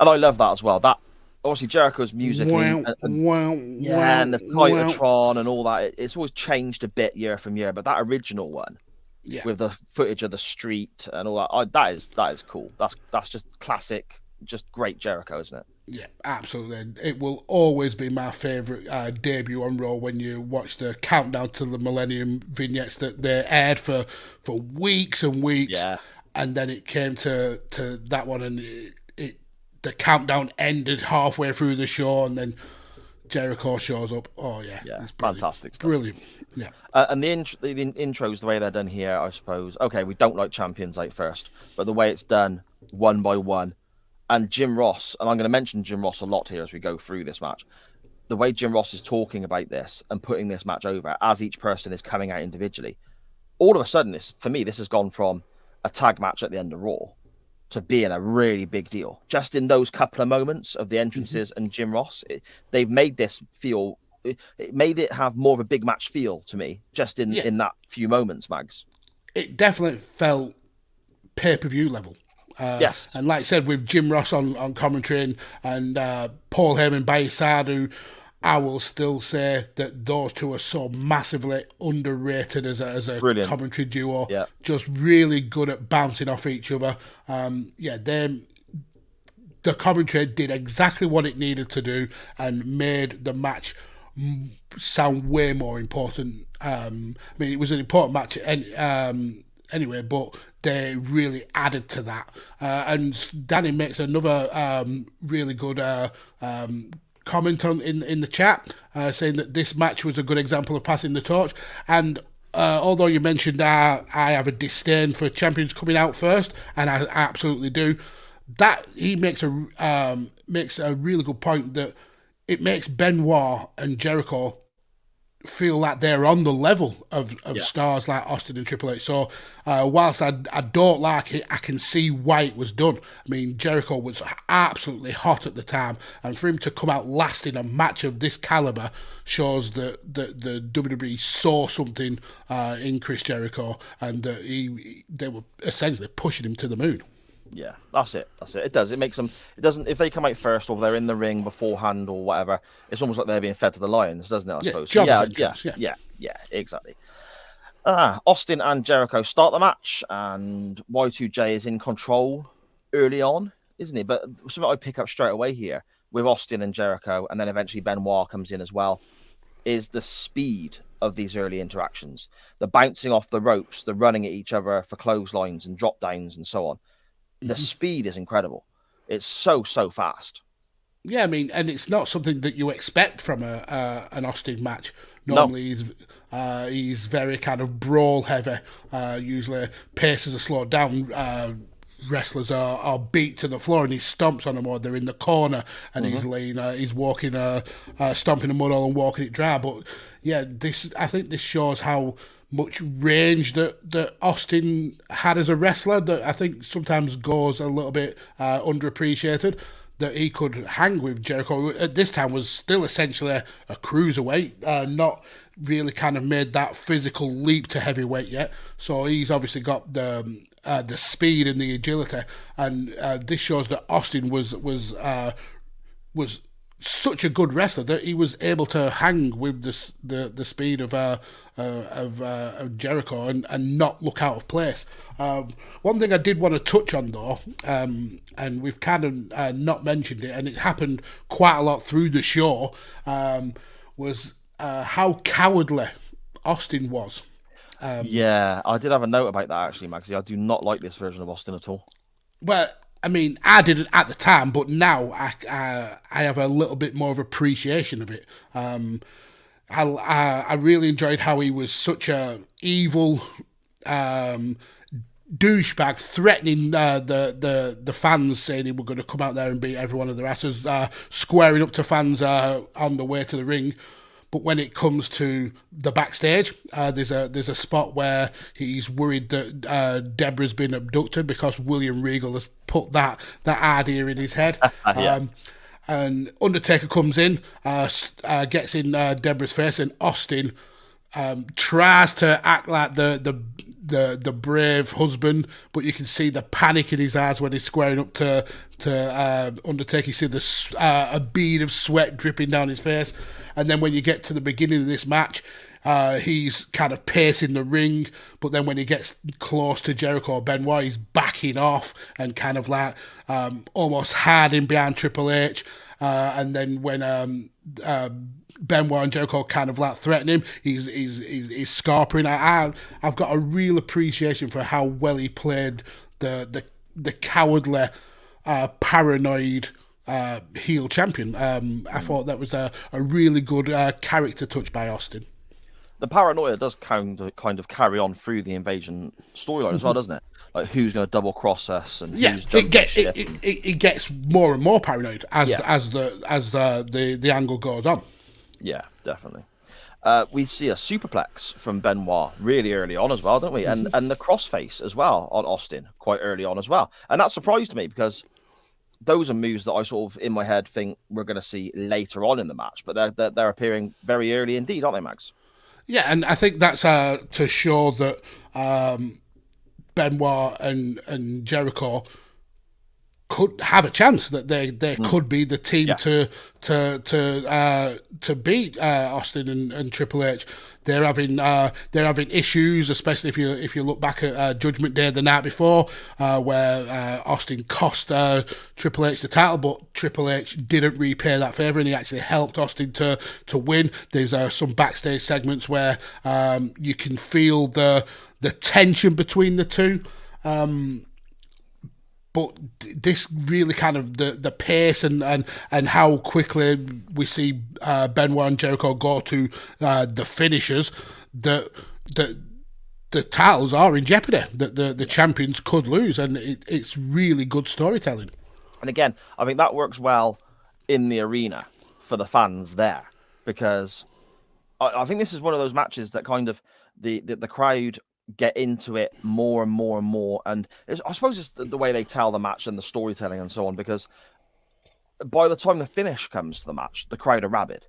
and I love that as well. That obviously Jericho's music and the Titatron and all that. It's always changed a bit year from year, but that original one, with the footage of the street and all that, that is cool. That's just classic, just great Jericho, isn't it? Yeah, absolutely. It will always be my favourite debut on Raw when you watch the countdown to the Millennium vignettes that they aired for weeks and weeks. Yeah. And then it came to that one, and the countdown ended halfway through the show, and then Jericho shows up. Oh, yeah. It's fantastic stuff. Brilliant. Yeah. And the intros, the way they're done here, I suppose, okay, we don't like Champions Night first, but the way it's done one by one, and Jim Ross, and I'm going to mention Jim Ross a lot here as we go through this match, the way Jim Ross is talking about this and putting this match over as each person is coming out individually, all of a sudden, for me, this has gone from a tag match at the end of Raw to being a really big deal. Just in those couple of moments of the entrances and Jim Ross, they've made this feel, it made it have more of a big match feel to me, just in that few moments, Mags. It definitely felt pay-per-view level. Yes. And like I said, with Jim Ross on commentary and Paul Heyman by his side, who I will still say that those two are so massively underrated as a commentary duo. Yeah. Just really good at bouncing off each other. The commentary did exactly what it needed to do and made the match sound way more important. I mean, it was an important match anyway, but they really added to that. And Danny makes another really good comment in the chat, saying that this match was a good example of passing the torch. And although you mentioned I have a disdain for champions coming out first, and I absolutely do, that he makes a really good point that it makes Benoit and Jericho feel like they're on the level of stars like Austin and Triple H. So whilst I don't like it, I can see why it was done. I mean, Jericho was absolutely hot at the time, and for him to come out last in a match of this caliber shows that the WWE saw something in Chris Jericho, and that they were essentially pushing him to the moon. Yeah, that's it. It does. It makes them. It doesn't. If they come out first or they're in the ring beforehand or whatever, it's almost like they're being fed to the lions, doesn't it? I suppose. Yeah, exactly. Austin and Jericho start the match, and Y2J is in control early on, isn't he? But something I pick up straight away here with Austin and Jericho, and then eventually Benoit comes in as well, is the speed of these early interactions, the bouncing off the ropes, the running at each other for clotheslines and drop downs and so on. The speed is incredible. It's so fast. Yeah, I mean, and it's not something that you expect from an Austin match. Normally, he's very kind of brawl heavy. Usually, paces are slowed down. Wrestlers are beat to the floor, and he stomps on them, or they're in the corner, and he's walking, stomping the mud hole and walking it dry. But yeah, I think this shows how much range that Austin had as a wrestler that I think sometimes goes a little bit underappreciated. that he could hang with Jericho. At this time was still essentially a cruiserweight, not really kind of made that physical leap to heavyweight yet. So he's obviously got the speed and the agility, and this shows that Austin was such a good wrestler that he was able to hang with the speed of Jericho and not look out of place. One thing I did want to touch on though, and we've kind of not mentioned it, and it happened quite a lot through the show, was how cowardly Austin was. Yeah, I did have a note about that actually, Magsy. I do not like this version of Austin at all. Well, I mean, I didn't at the time, but now I have a little bit more of appreciation of it. I really enjoyed how he was such a evil douchebag, threatening the fans, saying he were going to come out there and beat every one of their asses, squaring up to fans on the way to the ring. But when it comes to the backstage, there's a spot where he's worried that Deborah's been abducted because William Regal has put that idea in his head. Yeah. And Undertaker comes in, gets in Deborah's face, and Austin tries to act like the brave husband, but you can see the panic in his eyes when he's squaring up to Undertaker. You see a bead of sweat dripping down his face. And then when you get to the beginning of this match, he's kind of pacing the ring, but then when he gets close to Jericho or Benoit, he's backing off and kind of like almost hiding behind Triple H. And then when Benoit and Jericho kind of like threaten him, he's scarpering. I've got a real appreciation for how well he played the cowardly, paranoid heel champion. I thought that was a really good character touch by Austin. The paranoia does kind of carry on through the invasion storyline as well, doesn't it? Like who's going to double cross us and who's it gets more and more paranoid as the angle goes on. Yeah, definitely. We see a superplex from Benoit really early on as well, don't we? And the crossface as well on Austin quite early on as well. And that surprised me because those are moves that I sort of in my head think we're going to see later on in the match, but they're appearing very early indeed, aren't they, Max? Yeah, and I think that's to show that Benoit and Jericho could have a chance, that they could be the team to beat Austin and Triple H. They're having issues, especially if you look back at Judgment Day the night before, where Austin cost Triple H the title, but Triple H didn't repay that favour, and he actually helped Austin to win. There's some backstage segments where you can feel the tension between the two. But this really kind of the pace and how quickly we see Benoit and Jericho go to the finishers, the titles are in jeopardy. The champions could lose, and it's really good storytelling. And again, I think that works well in the arena for the fans there, because I think this is one of those matches that kind of the crowd get into it more and more and more, and I suppose it's the way they tell the match and the storytelling and so on, because by the time the finish comes to the match, the crowd are rabid,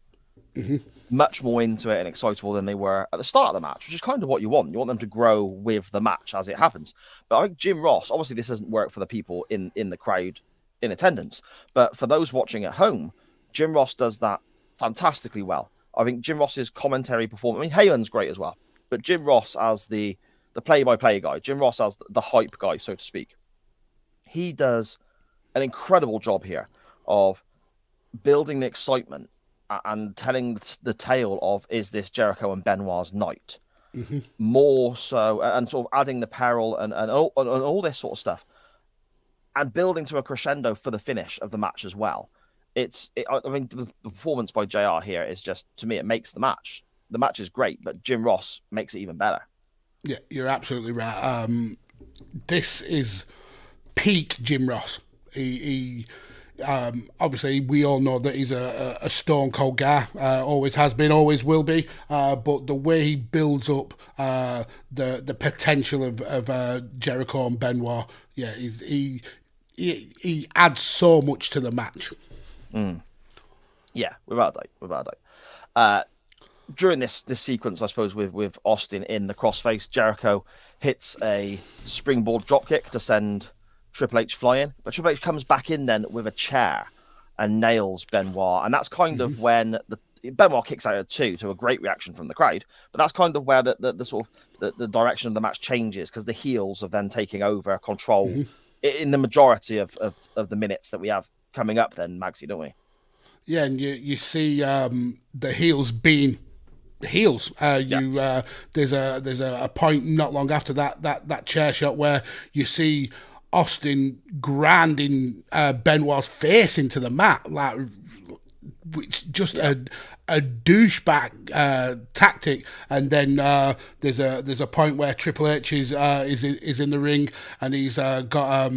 much more into it and excitable than they were at the start of the match, which is kind of what you want. You want them to grow with the match as it happens. But I think Jim Ross, obviously this doesn't work for the people in the crowd in attendance, but for those watching at home, Jim Ross does that fantastically well. I think Jim Ross's commentary performance, I mean, Heyman's great as well, but Jim Ross as the play-by-play guy, Jim Ross as the hype guy, so to speak, he does an incredible job here of building the excitement and telling the tale of, is this Jericho and Benoit's night? More so, and sort of adding the peril and all this sort of stuff, and building to a crescendo for the finish of the match as well. I mean, the performance by JR here is just, to me, it makes the match. The match is great, but Jim Ross makes it even better. Yeah, you're absolutely right. This is peak Jim Ross. He obviously, we all know that he's a stone cold guy. Always has been, always will be. But the way he builds up the potential of Jericho and Benoit, yeah, he adds so much to the match. Yeah, without a doubt. During this sequence, I suppose, with Austin in the crossface, Jericho hits a springboard dropkick to send Triple H flying, but Triple H comes back in then with a chair and nails Benoit, and that's kind of when Benoit kicks out at 2 to a great reaction from the crowd, but that's kind of where the sort of the direction of the match changes, because the heels are then taking over control in the majority of the minutes that we have coming up then, Magsy, don't we? Yeah, and you see the heels being heels. There's a point not long after that chair shot where you see Austin grinding Benoit's face into the mat, like, which just a douchebag tactic. And then there's a point where Triple H is in the ring, and he's got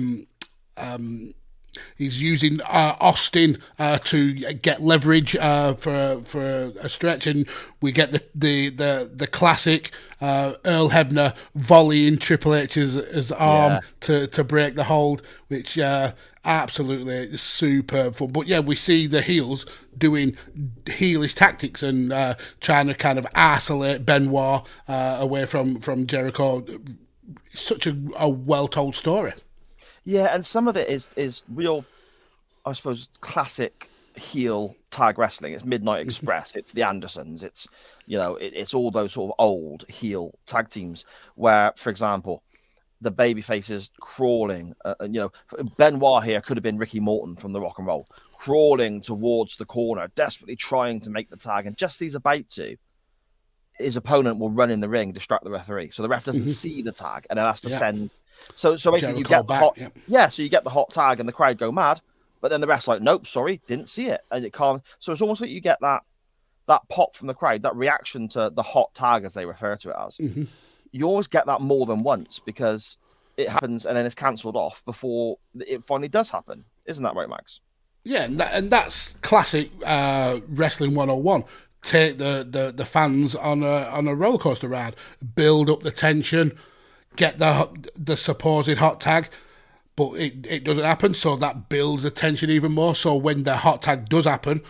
he's using Austin to get leverage for a stretch, and we get the classic Earl Hebner volleying Triple H's arm to break the hold, which absolutely super fun. But yeah, we see the heels doing heelish tactics and trying to kind of isolate Benoit away from Jericho. Such a well-told story. Yeah, and some of it is real, I suppose, classic heel tag wrestling. It's Midnight Express, it's the Andersons, it's, it's all those sort of old heel tag teams where, for example, the baby faces crawling, Benoit here could have been Ricky Morton from the Rock and Roll, crawling towards the corner, desperately trying to make the tag, and just as he's about to, his opponent will run in the ring, distract the referee. So the ref doesn't see the tag, and then has to send. So basically, Jericho you get the hot, back, so you get the hot tag, and the crowd go mad. But then the ref's like, nope, sorry, didn't see it, and it can't. So it's almost like you get that pop from the crowd, that reaction to the hot tag, as they refer to it as. You always get that more than once, because it happens and then it's cancelled off before it finally does happen. Isn't that right, Max? Yeah, and that's classic wrestling 101. Take the fans on a roller coaster ride, build up the tension, get the supposed hot tag, but it doesn't happen, so that builds the tension even more. So when the hot tag does happen,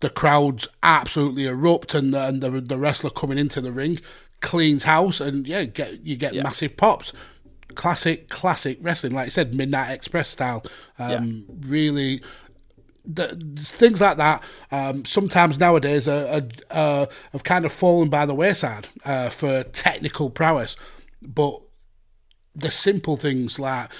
the crowds absolutely erupt, and the wrestler coming into the ring cleans house, and you get massive pops. Classic wrestling, like I said, Midnight Express style. Really. Things like that sometimes nowadays have kind of fallen by the wayside for technical prowess, but the simple things like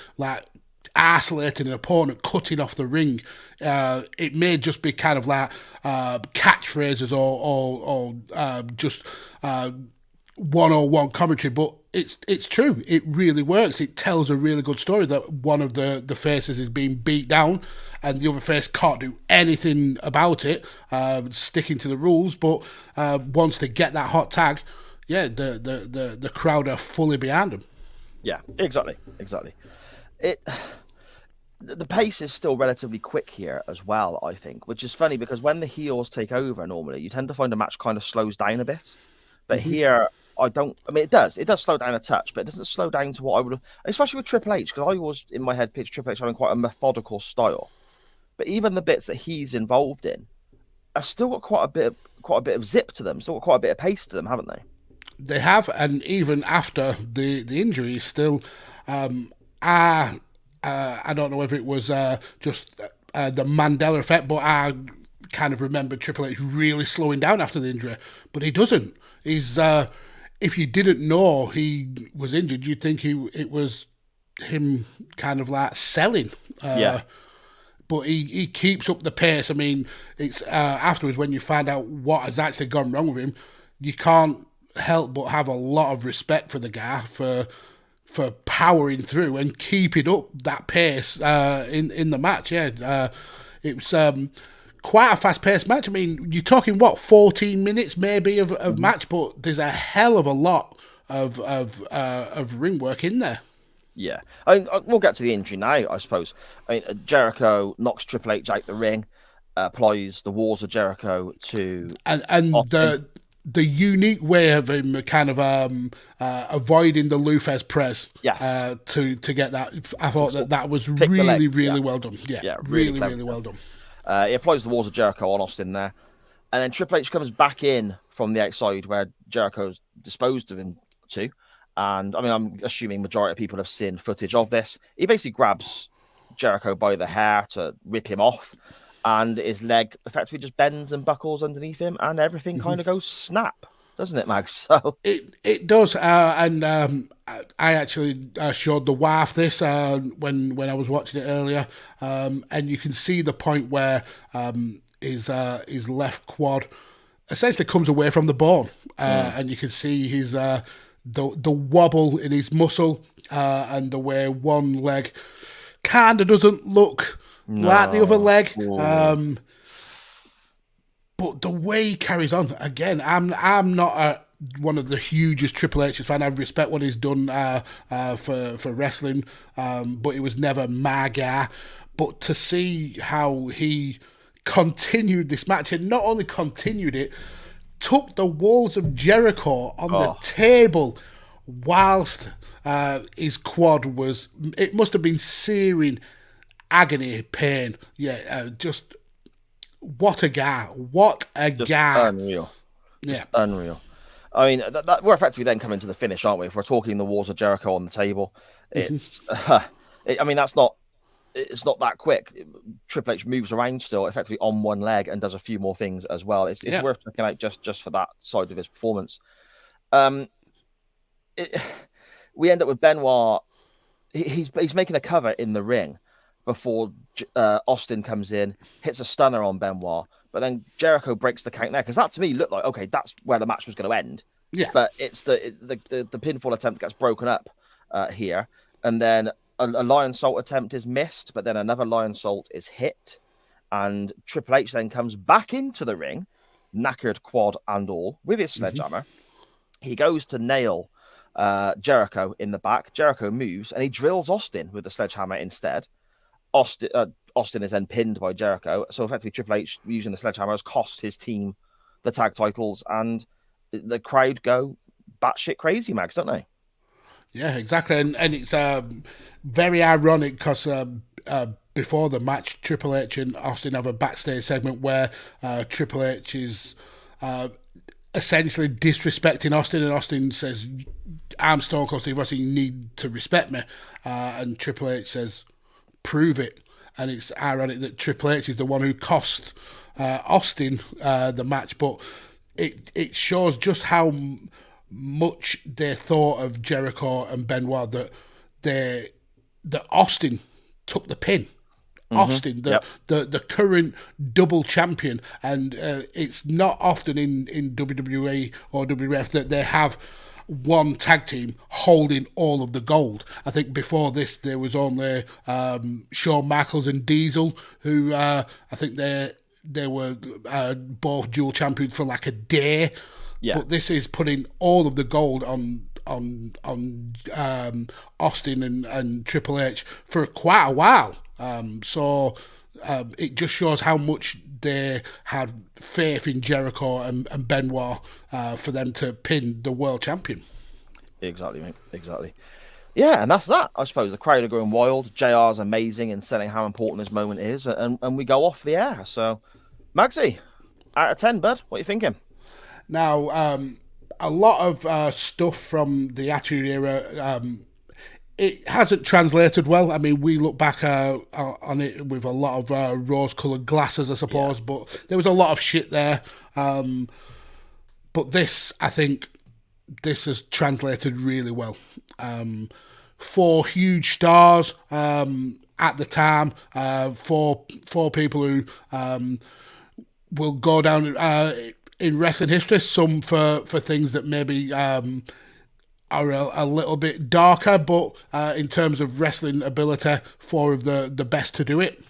isolating an opponent, cutting off the ring, it may just be kind of like catchphrases or just 101 commentary, but it's true. It really works. It tells a really good story that one of the faces is being beat down and the other face can't do anything about it, sticking to the rules, but once they get that hot tag, the crowd are fully behind them. Yeah, exactly. The pace is still relatively quick here as well, I think, which is funny because when the heels take over normally, you tend to find a match kind of slows down a bit. But here, it does slow down a touch, but it doesn't slow down to what I would have, especially with Triple H, because I always, in my head, picture Triple H having quite a methodical style. But even the bits that he's involved in have still got quite a bit of zip to them, still got quite a bit of pace to them, haven't they? They have, and even after the injury, still, I don't know if it was just the Mandela effect, but I kind of remember Triple H really slowing down after the injury, but he doesn't. He's if you didn't know he was injured, you'd think it was him kind of like selling. But he keeps up the pace. I mean, it's afterwards when you find out what has actually gone wrong with him, you can't help but have a lot of respect for the guy for powering through and keeping up that pace in the match. It was quite a fast-paced match. I mean, you're talking 14 minutes maybe of match, but there's a hell of a lot of ring work in there. Yeah, we'll get to the injury now, I suppose. Jericho knocks Triple H out the ring, applies the walls of Jericho to and the unique way of him kind of avoiding the Lufez press Yes. to get that. I thought that was Pick the leg, really yeah. well done. Yeah, really really well done. He applies the walls of Jericho on Austin there. And then Triple H comes back in from the outside where Jericho's disposed of him to. And I mean, I'm assuming majority of people have seen footage of this. He basically grabs Jericho by the hair to rip him off. And his leg effectively just bends and buckles underneath him. And everything kind of goes snap, doesn't it, Mags? So It does. And I actually showed the wife this when I was watching it earlier. And you can see the point where his left quad essentially comes away from the bone, and you can see his the wobble in his muscle, and the way one leg kind of doesn't look like the other leg. But the way he carries on, again, I'm not one of the hugest Triple H's fan. I respect what he's done for wrestling, but it was never my guy. But to see how he continued this match, and not only continued it, took the walls of Jericho on the table whilst his quad was, it must have been searing agony, pain. Yeah, just what a guy. What a guy. Unreal. Just unreal. I mean, we're effectively then coming to the finish, aren't we? If we're talking the walls of Jericho on the table, it's, I mean, it's not that quick. Triple H moves around still, effectively on one leg, and does a few more things as well. It's worth checking out just for that side of his performance. We end up with Benoit. He's making a cover in the ring before Austin comes in, hits a stunner on Benoit, but then Jericho breaks the count there, because that to me looked like, okay, that's where the match was going to end. Yeah, but it's the pinfall attempt gets broken up here, and then a lion salt attempt is missed, but then another lion salt is hit, and Triple H then comes back into the ring, knackered quad and all, with his sledgehammer. He goes to nail Jericho in the back. Jericho moves, and he drills Austin with the sledgehammer instead. Austin is then pinned by Jericho. So effectively, Triple H using the sledgehammer has cost his team the tag titles, and the crowd go batshit crazy, Mags, don't they? Yeah, exactly. And it's very ironic because before the match, Triple H and Austin have a backstage segment where Triple H is essentially disrespecting Austin, and Austin says, "I'm Stone Cold Steve Austin, you need to respect me." And Triple H says, "Prove it." And it's ironic that Triple H is the one who cost Austin the match, but it shows just how much they thought of Jericho and Benoit, that Austin took the pin. Austin, the current double champion, and it's not often in WWE or WWF that they have one tag team holding all of the gold. I think before this there was only Shawn Michaels and Diesel, who I think they were both dual champions for like a day. Yeah. But this is putting all of the gold on Austin and Triple H for quite a while. So it just shows how much they had faith in Jericho and Benoit for them to pin the world champion. Exactly, mate. Exactly. Yeah, and that's that. I suppose the crowd are going wild. JR's amazing in selling how important this moment is, and we go off the air. So, Magsy, out of 10, bud, what are you thinking? Now, a lot of stuff from the Attitude Era, it hasn't translated well. I mean, we look back on it with a lot of rose-coloured glasses, I suppose, but there was a lot of shit there. But this, I think, this has translated really well. 4 huge stars at the time, four people who will go down in wrestling history, some for things that maybe are a little bit darker, but in terms of wrestling ability, 4 of the best to do it.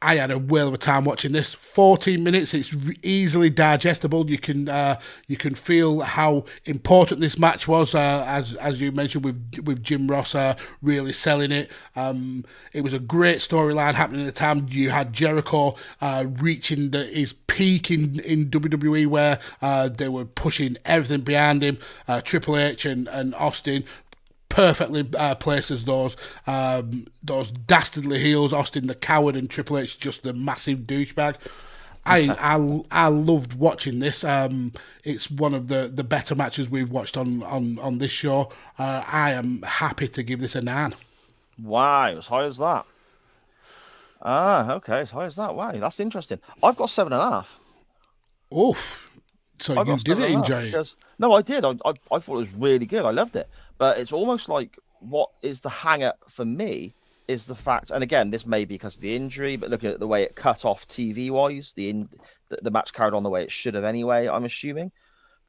I had a whale of a time watching this. 14 minutes, it's easily digestible. You can feel how important this match was, as you mentioned with Jim Ross really selling it. It was a great storyline happening at the time. You had Jericho reaching his peak in WWE, where they were pushing everything behind him. Triple H and Austin perfectly placed as those dastardly heels. Austin the coward and Triple H just the massive douchebag. I loved watching this. It's one of the better matches we've watched on this show. I am happy to give this a 9. Wow, as high as that. Okay, as high as that. Wow, that's interesting. I've got 7.5. Oof. So you didn't enjoy it? No, I did. I thought it was really good. I loved it. But it's almost like what is the hang-up for me is the fact, and again, this may be because of the injury, but looking at the way it cut off TV-wise, the match carried on the way it should have anyway, I'm assuming.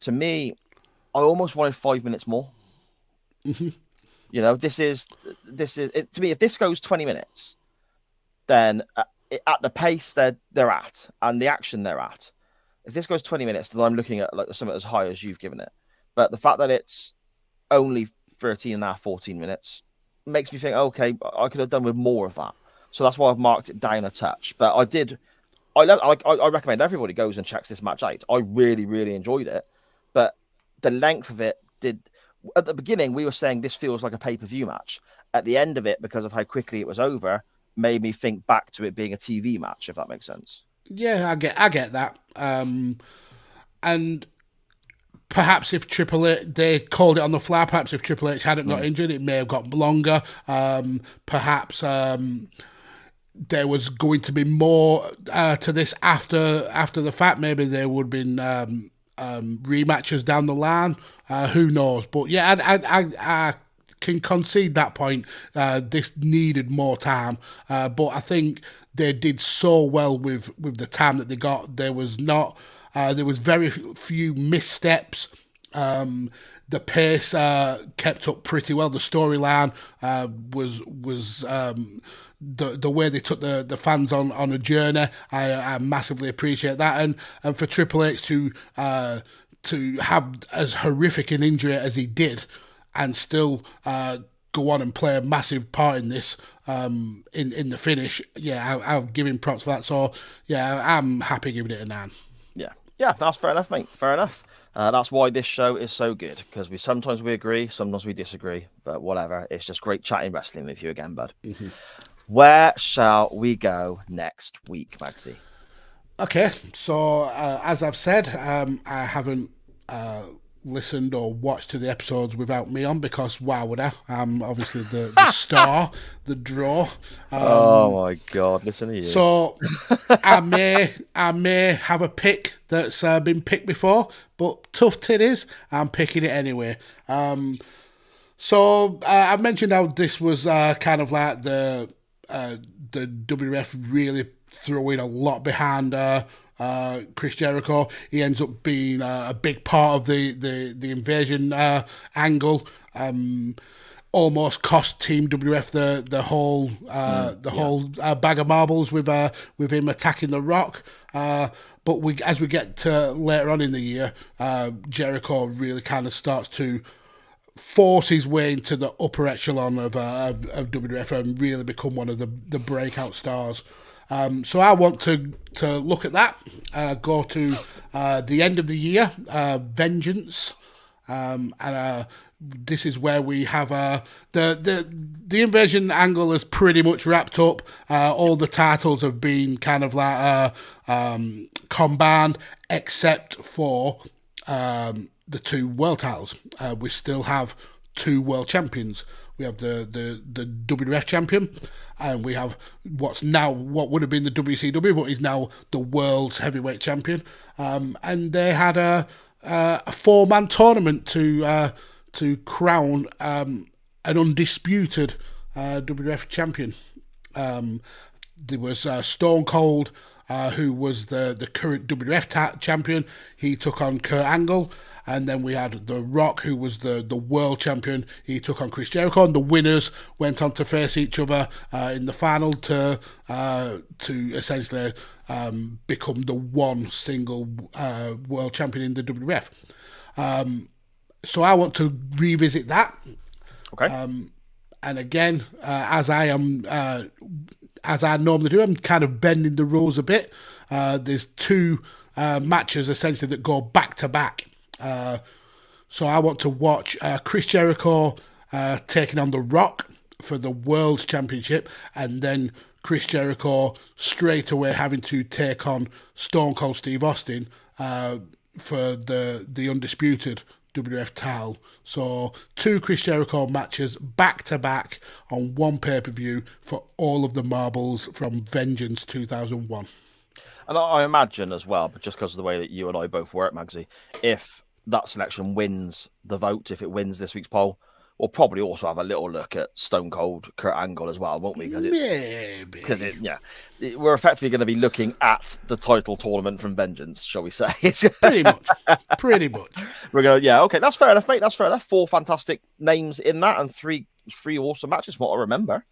To me, I almost wanted 5 minutes more. Mm-hmm. You know, this is it, to me, if this goes 20 minutes, then at the pace they're at and the action they're at, if this goes 20 minutes, then I'm looking at like something as high as you've given it. But the fact that it's only 13 and a half, 14 minutes makes me think, okay, I could have done with more of that. So that's why I've marked it down a touch. But I recommend everybody goes and checks this match out. I really, really enjoyed it. But the length of it at the beginning, we were saying this feels like a pay-per-view match. At the end of it, because of how quickly it was over, made me think back to it being a TV match, if that makes sense. Yeah, I get that. And perhaps if Triple H, they called it on the fly, perhaps if Triple H hadn't got injured, it may have got longer. Perhaps there was going to be more to this after the fact. Maybe there would have been rematches down the line. Who knows? But yeah, I can concede that point. This needed more time. But I think they did so well with the time that they got. There was very few missteps. The pace kept up pretty well. The storyline was the way they took the fans on a journey. I massively appreciate that, and for Triple H to have as horrific an injury as he did, and still go on and play a massive part in this in the finish. Yeah, I'll give him props for that. So yeah, I'm happy giving it a 9. Yeah, that's fair enough, mate. Fair enough. That's why this show is so good, because sometimes we agree, sometimes we disagree, but whatever. It's just great chatting wrestling with you again, bud. Mm-hmm. Where shall we go next week, Magsy? Okay, so as I've said, I haven't listened or watched to the episodes without me on, because why would I? I'm obviously the star, the draw. Oh my God, listen to you. So I may have a pick that's been picked before, but tough tit is, I'm picking it anyway. So I mentioned how this was kind of like the WWF really throwing a lot behind Chris Jericho. He ends up being a big part of the invasion angle. Almost cost Team WWF the whole bag of marbles with him attacking The Rock. But as we get to later on in the year, Jericho really kind of starts to force his way into the upper echelon of WWF and really become one of the breakout stars. So I want to look at that, go to the end of the year, Vengeance, and this is where we have the invasion angle is pretty much wrapped up. All the titles have been kind of like combined, except for the 2 world titles. We still have 2 world champions. We have the WWF champion, and we have what would have been the WCW, but is now the world's heavyweight champion. And they had a 4-man tournament to crown an undisputed WWF champion. There was Stone Cold, who was the current WWF champion. He took on Kurt Angle. And then we had The Rock, who was the world champion. He took on Chris Jericho, and the winners went on to face each other in the final to essentially become the one single world champion in the WWF. So I want to revisit that. Okay. And again, as I normally do, I'm kind of bending the rules a bit. There's two matches essentially that go back to back. So I want to watch Chris Jericho taking on The Rock for the World Championship, and then Chris Jericho straight away having to take on Stone Cold Steve Austin for the undisputed WWF title. So 2 Chris Jericho matches back to back on one pay-per-view for all of the marbles from Vengeance 2001. And I imagine as well, but just because of the way that you and I both work, Magsy, if that selection wins the vote, if it wins this week's poll, we'll probably also have a little look at Stone Cold Kurt Angle as well, won't we? Because we're effectively going to be looking at the title tournament from Vengeance, shall we say? Pretty much. We're going to, okay, that's fair enough, mate. That's fair enough. 4 fantastic names in that, and three awesome matches, from what I remember.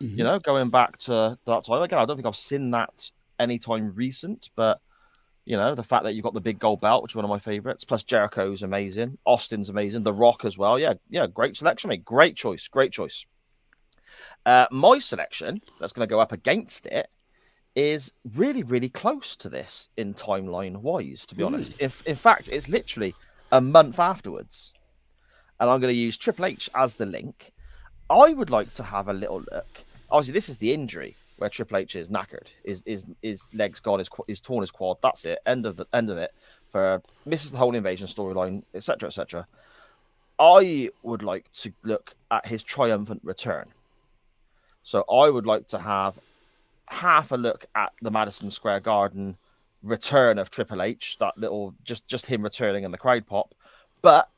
Mm-hmm. Going back to that time again, I don't think I've seen that anytime recent, but. The fact that you've got the big gold belt, which is one of my favorites, plus Jericho's amazing, Austin's amazing, The Rock as well. Yeah, great selection, mate. Great choice. My selection that's going to go up against it is really, really close to this in timeline-wise, to be honest. In fact, it's literally a month afterwards. And I'm going to use Triple H as the link. I would like to have a little look. Obviously, this is the injury where Triple H is knackered, his legs gone, he's torn his quad. That's it. End of it. Misses the whole invasion storyline, etc., etc. I would like to look at his triumphant return. So I would like to have half a look at the Madison Square Garden return of Triple H. That little just him returning and the crowd pop. But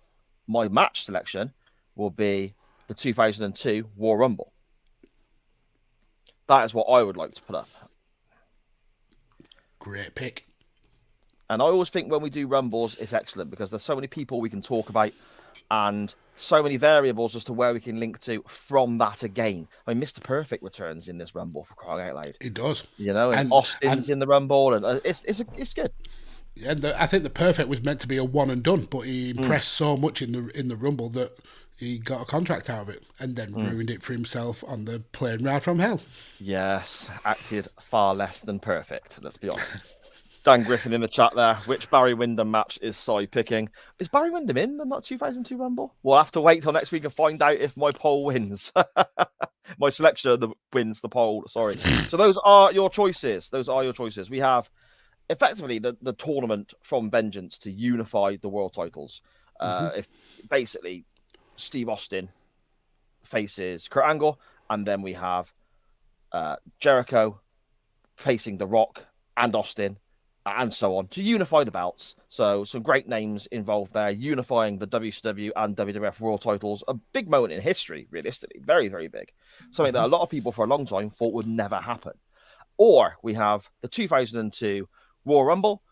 my match selection will be the 2002 War Rumble. That is what I would like to put up. Great pick. And I always think when we do Rumbles, it's excellent because there's so many people we can talk about and so many variables as to where we can link to from that again. I mean, Mr. Perfect returns in this Rumble, for crying out loud. It does. And Austin's in the Rumble, and it's good. And I think the Perfect was meant to be a one and done, but he impressed so much in the Rumble that he got a contract out of it and then ruined it for himself on the plane ride from hell. Yes, acted far less than perfect, let's be honest. Dan Griffin in the chat there. Which Barry Windham match is side picking? Is Barry Windham in the 2002 Rumble? We'll have to wait till next week and find out if my poll wins. My selection wins the poll, sorry. So those are your choices. We have effectively the tournament from Vengeance to unify the world titles. If basically Steve Austin faces Kurt Angle, and then we have Jericho facing The Rock and Austin, and so on, to unify the belts. So some great names involved there, unifying the WCW and WWF world titles. A big moment in history, realistically. Very, very big. Something that a lot of people for a long time thought would never happen. Or we have the 2002 Royal Rumble,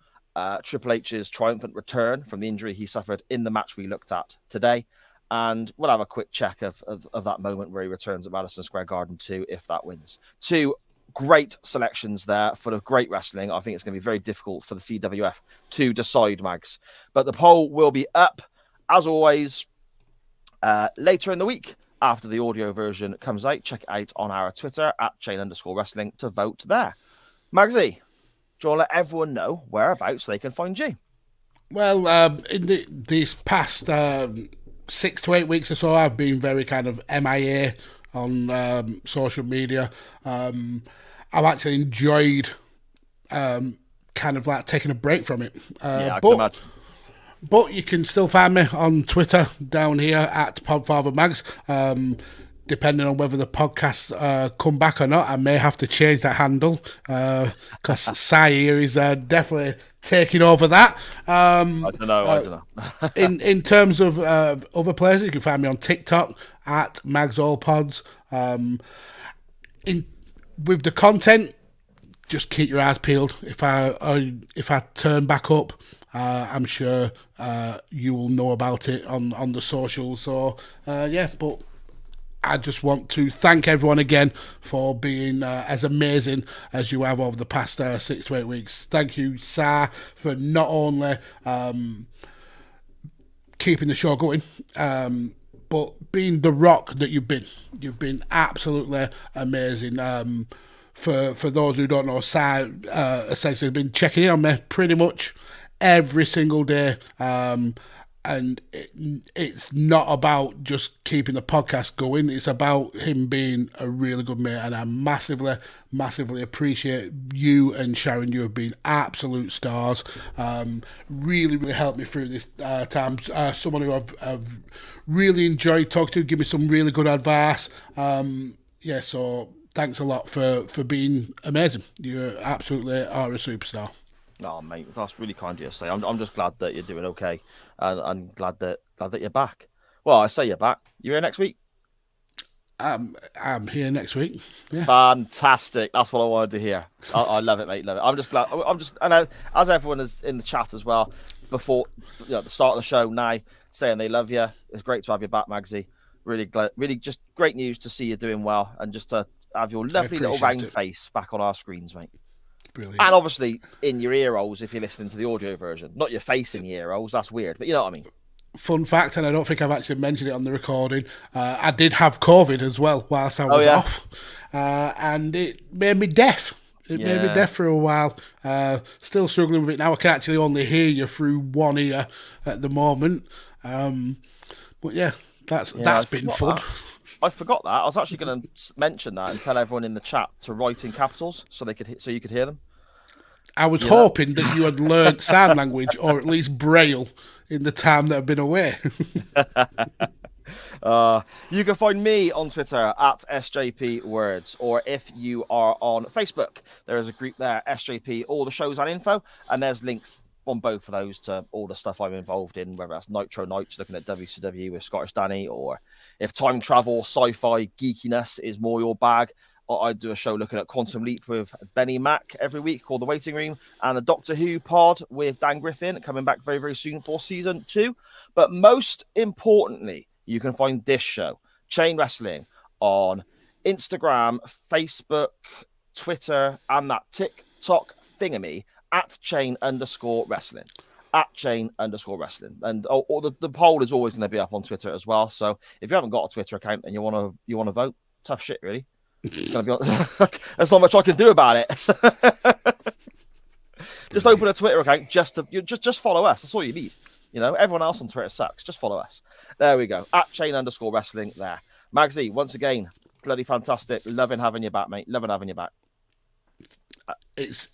Triple H's triumphant return from the injury he suffered in the match we looked at today. And we'll have a quick check of that moment where he returns at Madison Square Garden too, if that wins. 2 great selections there, full of great wrestling. I think it's going to be very difficult for the CWF to decide, Mags. But the poll will be up, as always, later in the week after the audio version comes out. Check it out on our Twitter at @chain_wrestling to vote there. Magsy, do you want to let everyone know whereabouts they can find you? Well, in these past 6 to 8 weeks or so, I've been very kind of MIA on social media. I've actually enjoyed kind of like taking a break from it. I can imagine. But you can still find me on Twitter down here at PodfatherMags. Depending on whether the podcasts come back or not, I may have to change that handle because Sai here is definitely taking over that. I don't know. in terms of other places, you can find me on TikTok at MagsAllPods. With the content, just keep your eyes peeled. If I turn back up, I'm sure you will know about it on the socials. So but I just want to thank everyone again for being as amazing as you have over the past 6 to 8 weeks. Thank you, Sa, for not only keeping the show going, but being the rock that you've been. You've been absolutely amazing. For those who don't know, Sa essentially has been checking in on me pretty much every single day. And it's not about just keeping the podcast going. It's about him being a really good mate. And I massively, massively appreciate you and Sharon. You have been absolute stars. Really, really helped me through this time. Someone who I've really enjoyed talking to, give me some really good advice. So thanks a lot for being amazing. You absolutely are a superstar. No, mate, that's really kind of you to say. I'm just glad that you're doing okay, and I'm glad that you're back. Well, I say you're back. You're here next week. I'm here next week. Yeah. Fantastic. That's what I wanted to hear. I love it, mate. Love it. I'm just glad. And as everyone is in the chat as well, before the start of the show now, saying they love you. It's great to have you back, Magsy. Really glad. Really, just great news to see you doing well, and just to have your lovely little round face back on our screens, mate. Brilliant. And obviously in your ear holes if you're listening to the audio version. Not your face in your ear holes, that's weird, but you know what I mean. Fun fact, and I don't think I've actually mentioned it on the recording, I did have COVID as well whilst I was off. And it made me deaf. It made me deaf for a while. Still struggling with it now. I can actually only hear you through one ear at the moment. But yeah, that's been fun. I forgot that. I was actually going to mention that and tell everyone in the chat to write in capitals so you could hear them. I was hoping that you had learned sign language or at least Braille in the time that I've been away. You can find me on Twitter at SJP Words, or if you are on Facebook, there is a group there, SJP, all the shows and info, and there's links on both of those to all the stuff I'm involved in, whether that's Nitro Nights looking at WCW with Scottish Danny, or if time travel, sci-fi geekiness is more your bag, I do a show looking at Quantum Leap with Benny Mac every week called The Waiting Room, and a Doctor Who pod with Dan Griffin coming back very, very soon for season 2. But most importantly, you can find this show, Chain Wrestling, on Instagram, Facebook, Twitter, and that TikTok thingamy at Chain_Wrestling. At Chain_Wrestling. And the poll is always going to be up on Twitter as well. So if you haven't got a Twitter account and you want to vote, tough shit, really. It's going to be there's not much I can do about it. Just open a Twitter account just follow us. That's all you need. You know, everyone else on Twitter sucks. Just follow us. There we go. At Chain_Wrestling there. Magsy, once again, bloody fantastic. Loving having you back, mate. Loving having you back.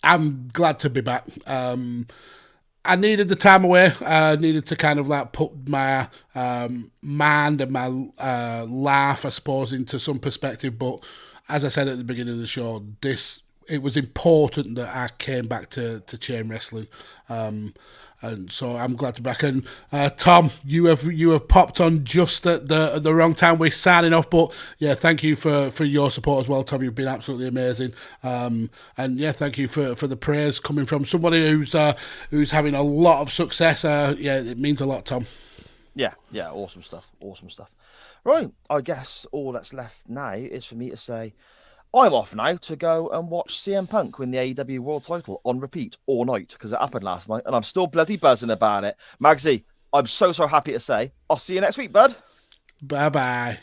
I'm glad to be back. I needed the time away. I needed to kind of like put my mind and my life, I suppose, into some perspective. But as I said at the beginning of the show, it was important that I came back to Chain Wrestling. And so I'm glad to be back. And Tom, you have popped on just at the wrong time. We're signing off, but yeah, thank you for your support as well, Tom. You've been absolutely amazing. And yeah, thank you for the praise coming from somebody who's having a lot of success. Yeah, it means a lot, Tom. Yeah, awesome stuff. Right, I guess all that's left now is for me to say I'm off now to go and watch CM Punk win the AEW World Title on repeat all night because it happened last night and I'm still bloody buzzing about it. Magsy, I'm so happy to say I'll see you next week, bud. Bye-bye.